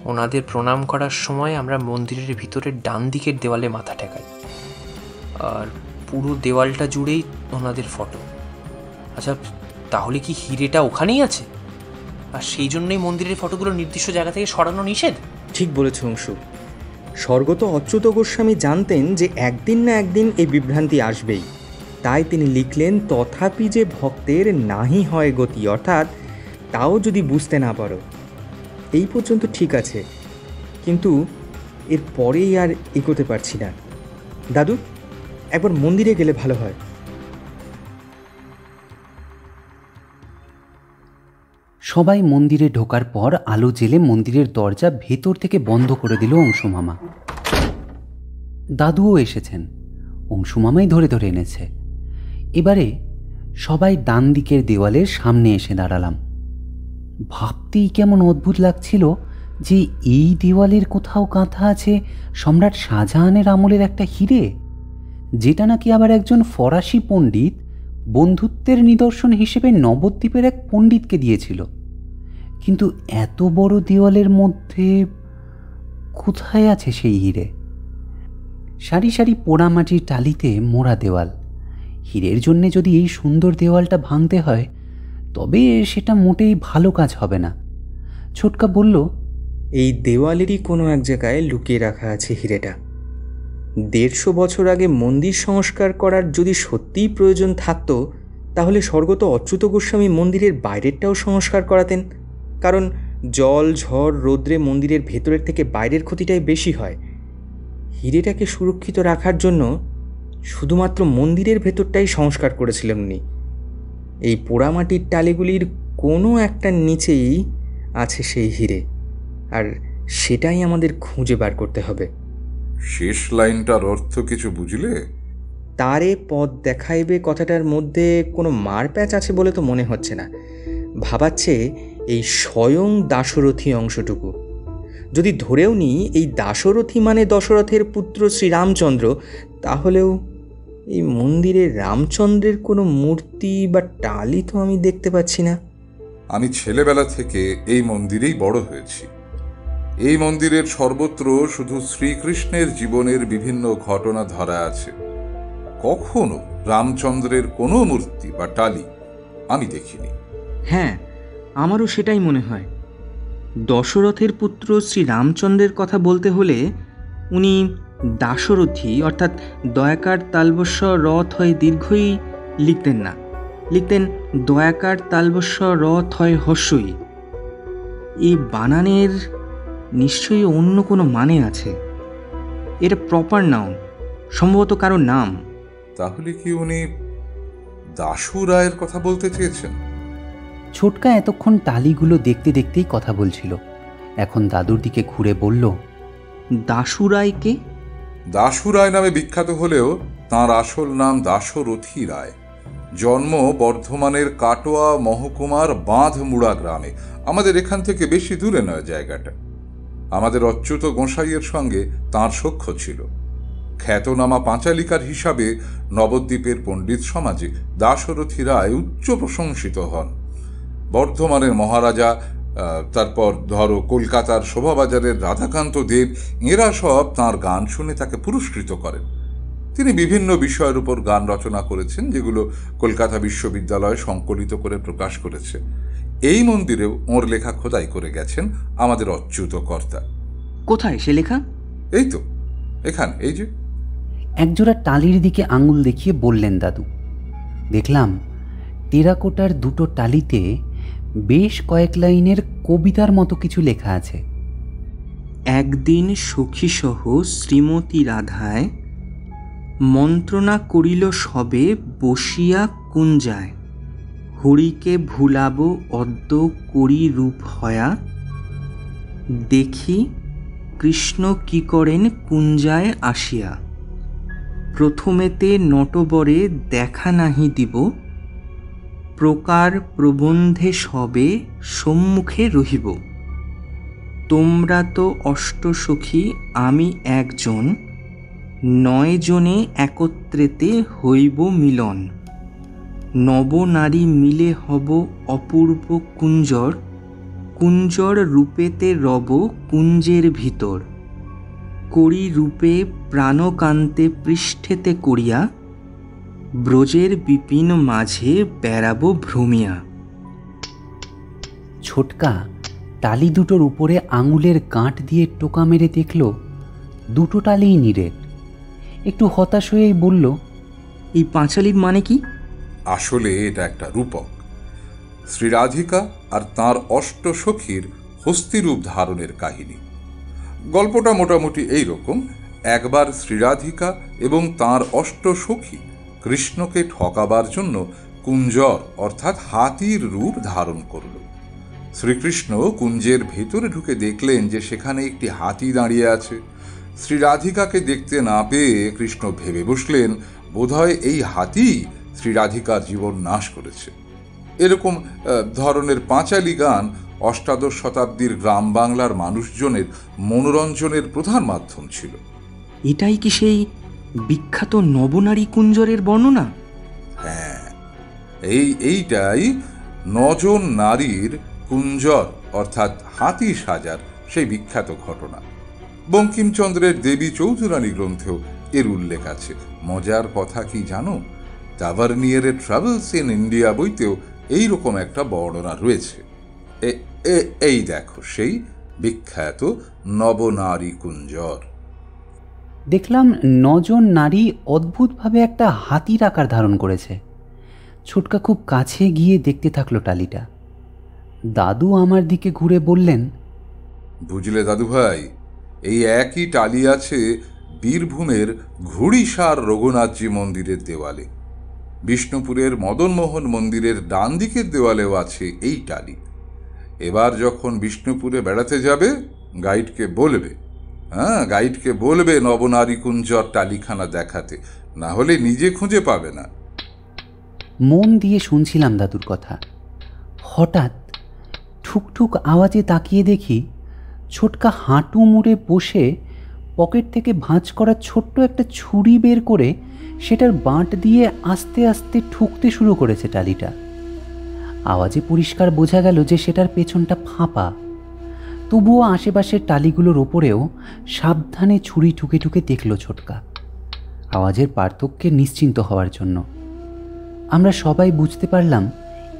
ওনাদের প্রণাম করার সময় আমরা মন্দিরের ভিতরের ডান দিকের দেওয়ালে মাথা ঠেকাই, আর পুরো দেওয়ালটা জুড়েই ওনাদের ফটো। আচ্ছা, তাহলে কি হিরেটা ওখানেই আছে, আর সেই জন্যই মন্দিরের ফটোগুলো নির্দিষ্ট জায়গা থেকে সরানো নিষেধ? ঠিক বলেছ অংশু। স্বর্গত অচ্যুত গোস্বামী জানতেন যে একদিন না একদিন এই বিভ্রান্তি আসবেই, তাই তিনি লিখলেন তথাপি যে ভক্তের নাহি হয় গতি, অর্থাৎ তাও যদি বুঝতে না পারো। এই পর্যন্ত ঠিক আছে, কিন্তু এর পরেই আর এগোতে পারছি না। দাদু, একবার মন্দিরে গেলে ভালো হয়। সবাই মন্দিরে ঢোকার পর আলো জেলে মন্দিরের দরজা ভেতর থেকে বন্ধ করে দিল অংশুমামা। দাদুও এসেছেন, অংশুমামাই ধরে ধরে এনেছে। এবারে সবাই ডান দিকের দেওয়ালের সামনে এসে দাঁড়ালাম। ভাবতেই কেমন অদ্ভুত লাগছিল যে এই দেওয়ালের কোথাও কাঁথা আছে সম্রাট শাহজাহানের আমলের একটা হিরে, যেটা নাকি আবার একজন ফরাসি পণ্ডিত বন্ধুত্বের নিদর্শন হিসেবে নবদ্বীপের এক পণ্ডিতকে দিয়েছিল। কিন্তু এত বড় দেওয়ালের মধ্যে কোথায় আছে সেই হিরে? সারি সারি পোড়ামাটির টালিতে মোড়া দেওয়াল। হীরের জন্যে যদি এই সুন্দর দেওয়ালটা ভাঙতে হয় তবে সেটা মোটেই ভালো কাজ হবে না। ছোটকা বলল, এই দেওয়ালেরই কোনো এক জায়গায় লুকিয়ে রাখা আছে হিরেটা। 150 বছর আগে মন্দির সংস্কার করার যদি সত্যিই প্রয়োজন থাকতো, তাহলে স্বর্গত অচ্যুত গোস্বামী মন্দিরের বাইরেরটাও সংস্কার করাতেন। কারণ জল, ঝড়, রৌদ্রে মন্দিরের ভেতরের থেকে বাইরের ক্ষতিটাই বেশি হয়। হিরেটাকে সুরক্ষিত রাখার জন্য শুধুমাত্র মন্দিরের ভেতরটাই সংস্কার করেছিলেন উনি। এই পোড়ামাটির টালিগুলির কোনো একটা নিচেই আছে সেই হিরে, আর সেটাই আমাদের খুঁজে বার করতে হবে। শেষ লাইনটার অর্থ কিছু বুঝলে? তারে পথ দেখাইবে কথাটার মধ্যে কোনো মারপ্যাচ আছে বলে তো মনে হচ্ছে না। ভাবাচ্ছে এই স্বয়ং দাশরথী অংশটুকু। যদি ধরেও নিই এই দাশরথী মানে দশরথের পুত্র শ্রীরামচন্দ্র, তাহলেও এই মন্দিরে রামচন্দ্রের কোনো মূর্তি বা টালি তো আমি দেখতে পাচ্ছি না। আমি ছেলেবেলা থেকে এই মন্দিরেই বড় হয়েছি। এই মন্দিরের সর্বত্র শুধু শ্রীকৃষ্ণের জীবনের বিভিন্ন ঘটনা ধরা আছে। কখনো রামচন্দ্রের কোনো মূর্তি বা টালি আমি দেখিনি। হ্যাঁ, আমারও সেটাই মনে হয়। দশরথের পুত্র শ্রী রামচন্দ্রের কথা বলতে হলে উনি দাশরথী অর্থাৎ দয়াকার তালবস্য রথ হয় দীর্ঘই লিখতেন না, লিখতেন দয়াকার তালবস্য রথ হয় হস্যই। এই বানানের নিশ্চয়ই অন্য কোনো মানে আছে। এটা প্রপার নাউন, সম্ভবত কারো নাম। তাহলে কি উনি দাশু রায়ের কথা বলতে চেয়েছেন? ছোটকা এতক্ষণ টালিগুলো দেখতে দেখতেই কথা বলছিল। এখন দাদুর দিকে ঘুরে বলল, দাশু রায় কে? দাশু রায় নামে বিখ্যাত হলেও তাঁর আসল নাম দাশরথী রায়। জন্ম বর্ধমানের কাটোয়া মহকুমার বাঁধমুড়া গ্রামে। আমাদের এখান থেকে বেশি দূরে নয় জায়গাটা। আমাদের অচ্যুত গোঁসাইয়ের সঙ্গে তাঁর সখ্য ছিল। খ্যাতনামা পাঁচালিকার হিসাবে নবদ্বীপের পণ্ডিত সমাজে দাশরথী রায় উচ্চ প্রশংসিত হন। বর্ধমানের মহারাজা, তারপর ধরো কলকাতার শোভাবাজারের রাধাকান্ত দেব, এরা সব তাঁর গান শুনে তাকে পুরস্কৃত করেন। তিনি বিভিন্ন বিষয়ের উপর গান রচনা করেছেন, যেগুলো কলকাতা বিশ্ববিদ্যালয় সংকলিত করে প্রকাশ করেছে। এই মন্দিরেও ওর লেখা খোদাই করে গেছেন আমাদের অচ্যুত কর্তা। কোথায় সে লেখা? এই তো এখানে, এই যে। একজোড়া টালির দিকে আঙুল দেখিয়ে বললেন দাদু। দেখলাম টেরাকোটার দুটো টালিতে বেশ কয়েক লাইনের কবিতার মতো কিছু লেখা আছে। একদিন সখীসহ শ্রীমতী রাধায় মন্ত্রণা করিল সবে বসিয়া কুঞ্জায়, হরিকে ভুলাব অদ্য করি রূপ হয়া, দেখি কৃষ্ণ কি করেন কুঞ্জায় আসিয়া, প্রথমেতে নটবরে দেখা নাহি দিব, প্রকার প্রবন্ধে সবে সম্মুখে রহিব, তোমরা তো অষ্টসখী আমি একজন, 9 জনে একত্রেতে হইব মিলন, নবনারী মিলে হব অপূর্ব কুঞ্জর, কুঞ্জর রূপেতে রব কুঞ্জের ভিতর, করি রূপে প্রাণকান্তে পৃষ্ঠেতে করিয়া, ব্রজের বিপিন মাঝে বেড়াবো ভ্রমিয়া। ছোটকা টালি দুটোর উপরে আঙুলের গাঁট দিয়ে টোকা মেরে দেখল দুটো টালিই নিরেট। একটু হতাশ হয়েই বলল, এই পাঁচালির মানে কি? আসলে এটা একটা রূপক। শ্রীরাধিকা আর তাঁর অষ্টসখীর হস্তিরূপ ধারণের কাহিনী। গল্পটা মোটামুটি এই রকম। একবার শ্রীরাধিকা এবং তাঁর অষ্টসখী কৃষ্ণকে ঠকাবার জন্য কুঞ্জর অর্থাৎ হাতির রূপ ধারণ করল। শ্রীকৃষ্ণ কুঞ্জের ভেতরে ঢুকে দেখলেন যে সেখানে একটি হাতি দাঁড়িয়ে আছে। শ্রীরাধিকাকে দেখতে না পেয়ে কৃষ্ণ ভেবে বসলেন বোধহয় এই হাতি শ্রীরাধিকার জীবন নাশ করেছে। এরকম ধরনের পাঁচালি গান অষ্টাদশ শতাব্দীর গ্রাম বাংলার মানুষজনের মনোরঞ্জনের প্রধান মাধ্যম ছিল। এটাই কি সেই বিখ্যাত নবনারী কুঞ্জরের বর্ণনা? হ্যাঁ, এইটাই 9 জন নারীর কুঞ্জর অর্থাৎ হাতি সাজার সেই বিখ্যাত ঘটনা। বঙ্কিমচন্দ্রের দেবী চৌধুরানী গ্রন্থেও এর উল্লেখ আছে। মজার কথা কি জানো, টাভারনিয়ারের ট্রাভেলস ইন ইন্ডিয়া বইতেও এইরকম একটা বর্ণনা রয়েছে। এই দেখো সেই বিখ্যাত নবনারী কুঞ্জর। দেখলাম 9 জন নারী অদ্ভুতভাবে একটা হাতির আকার ধারণ করেছে। ছোটকা খুব কাছে গিয়ে দেখতে থাকলো টালিটা। দাদু আমার দিকে ঘুরে বললেন, বুঝলে দাদু ভাই, এই একই টালি আছে বীরভূমের ঘুড়িসার রঘুনাথজি মন্দিরের দেওয়ালে। বিষ্ণুপুরের মদনমোহন মন্দিরের ডান দিকের দেওয়ালেও আছে এই টালি। এবার যখন বিষ্ণুপুরে বেড়াতে যাবে গাইডকে বলবে, হ্যাঁ গাইডকে বলবে নবনারী কুঞ্জর টালিখানা দেখাতে, না হলে নিজে খুঁজে পাবে না। মন দিয়ে শুনছিলাম দাদুর কথা। হঠাৎ ঠুকঠুক আওয়াজে তাকিয়ে দেখি ছোটকা হাঁটু মুড়ে বসে পকেট থেকে ভাঁজ করা ছোট্ট একটা ছুরি বের করে সেটার বাঁট দিয়ে আস্তে আস্তে ঠুকতে শুরু করেছে টালিটা। আওয়াজে পরিষ্কার বোঝা গেল যে সেটার পেছনটা ফাঁপা, তবুও আশেপাশের টালিগুলোর ওপরেও সাবধানে ছুরি ঠুকে ঠুকে দেখল ছোটকা, আওয়াজের পার্থক্যে নিশ্চিন্ত হওয়ার জন্য। আমরা সবাই বুঝতে পারলাম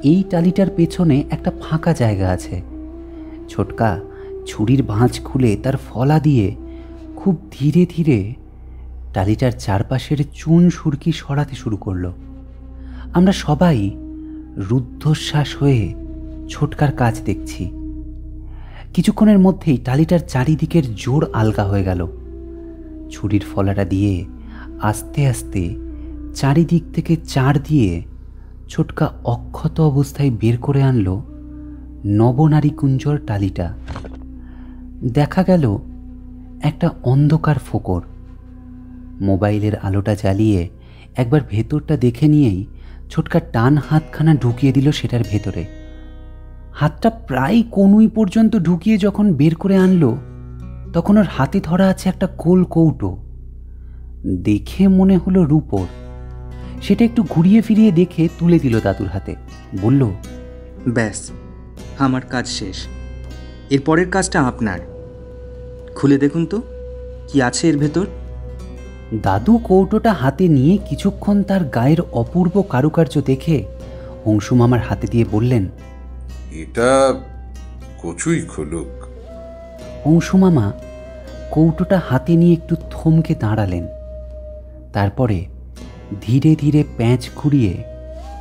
এই টালিটার পেছনে একটা ফাঁকা জায়গা আছে। ছোটকা ছুরির ভাঁজ খুলে তার ফলা দিয়ে খুব ধীরে ধীরে টালিটার চারপাশের চুন সুরকি সরাতে শুরু করলো। আমরা সবাই রুদ্ধশ্বাস হয়ে ছোটকার কাজ দেখছি। কিছুক্ষণের মধ্যেই টালিটার চারিদিকের জোর আলগা হয়ে গেল। ছুরির ফলাটা দিয়ে আস্তে আস্তে চারিদিক থেকে চার দিয়ে ছোটকা অক্ষত অবস্থায় বের করে আনলো নবনারী কুঞ্জর টালিটা। দেখা গেল একটা অন্ধকার ফোকর। মোবাইলের আলোটা জ্বালিয়ে একবার ভেতরটা দেখে নিয়েই ছোটকা টান হাতখানা ঢুকিয়ে দিল সেটার ভেতরে। হাতটা প্রায় কনুই পর্যন্ত ঢুকিয়ে যখন বের করে আনলো তখন ওর হাতে ধরা আছে একটা গোল কৌটো। দেখে মনে হলো রূপোর। সেটা একটু ঘুরিয়ে ফিরিয়ে দেখে তুলে দিল দাদুর হাতে, বলল, ব্যাস আমার কাজ শেষ, এরপরের কাজটা আপনার। খুলে দেখুন তো কি আছে এর ভেতর। দাদু কৌটোটা হাতে নিয়ে কিছুক্ষণ তার গায়ের অপূর্ব কারুকার্য দেখে অংশু মামার হাতে দিয়ে বললেন, এটা কচুই খোলক। অংশু মামা কৌটোটা হাতে নিয়ে একটু থমকে দাঁড়ালেন। তারপরে ধীরে ধীরে প্যাঁচ ঘুরিয়ে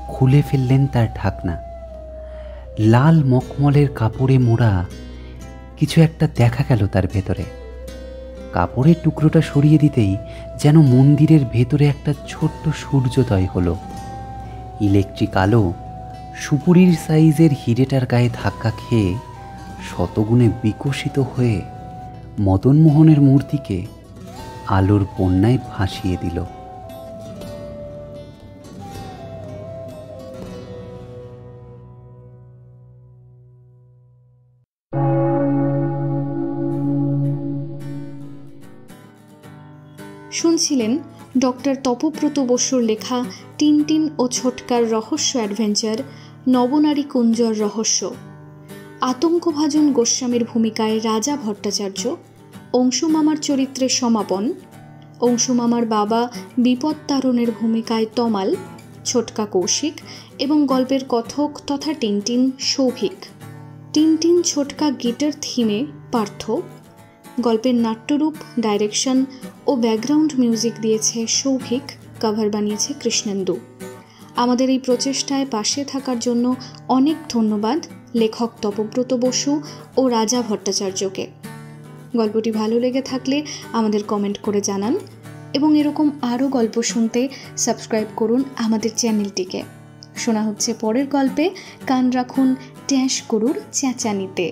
খুলে ফেললেন তার ঢাকনা। লাল মখমলের কাপড়ে মোড়া কিছু একটা দেখা গেল তার ভেতরে। কাপড়ের টুকরোটা সরিয়ে দিতেই যেন মন্দিরের ভেতরে একটা ছোট্ট সূর্যোদয় হলো। ইলেকট্রিক আলো সুপুরির সাইজের হিরেটার গায়ে ধাক্কা খেয়ে শতগুণে বিকশিত হয়ে মদনমোহনের মূর্তিকে আলোর বন্যায় ভাসিয়ে দিল। শুনছিলেন ডক্টর তপব্রত বসুর লেখা টিনটিন ও ছোটকার রহস্য অ্যাডভেঞ্চার নবনারী কুঞ্জর রহস্য। আতঙ্কভাজন গোস্বামীর ভূমিকায় রাজা ভট্টাচার্য, অংশু মামার চরিত্রে সমাপন, অংশু মামার বাবা বিপদ তারণের ভূমিকায় তমাল, ছোটকা কৌশিক এবং গল্পের কথক তথা টিনটিন সৌভিক। টিনটিন ছোটকা গিটার থিমে পার্থ। গল্পের নাট্যরূপ, ডাইরেকশন ও ব্যাকগ্রাউন্ড মিউজিক দিয়েছে সৌভিক, কভার বানিয়েছে কৃষ্ণেন্দু। আমাদের এই প্রচেষ্টায় পাশে থাকার জন্য অনেক ধন্যবাদ লেখক তপব্রত বসু ও রাজা ভট্টাচার্যকে। গল্পটি ভালো লেগে থাকলে আমাদের কমেন্ট করে জানান এবং এরকম আরও গল্প শুনতে সাবস্ক্রাইব করুন আমাদের চ্যানেলটিকে। শোনা হচ্ছে পরের গল্পে। কান রাখুন ট্যাঁস গরুর চেঁচানিতে।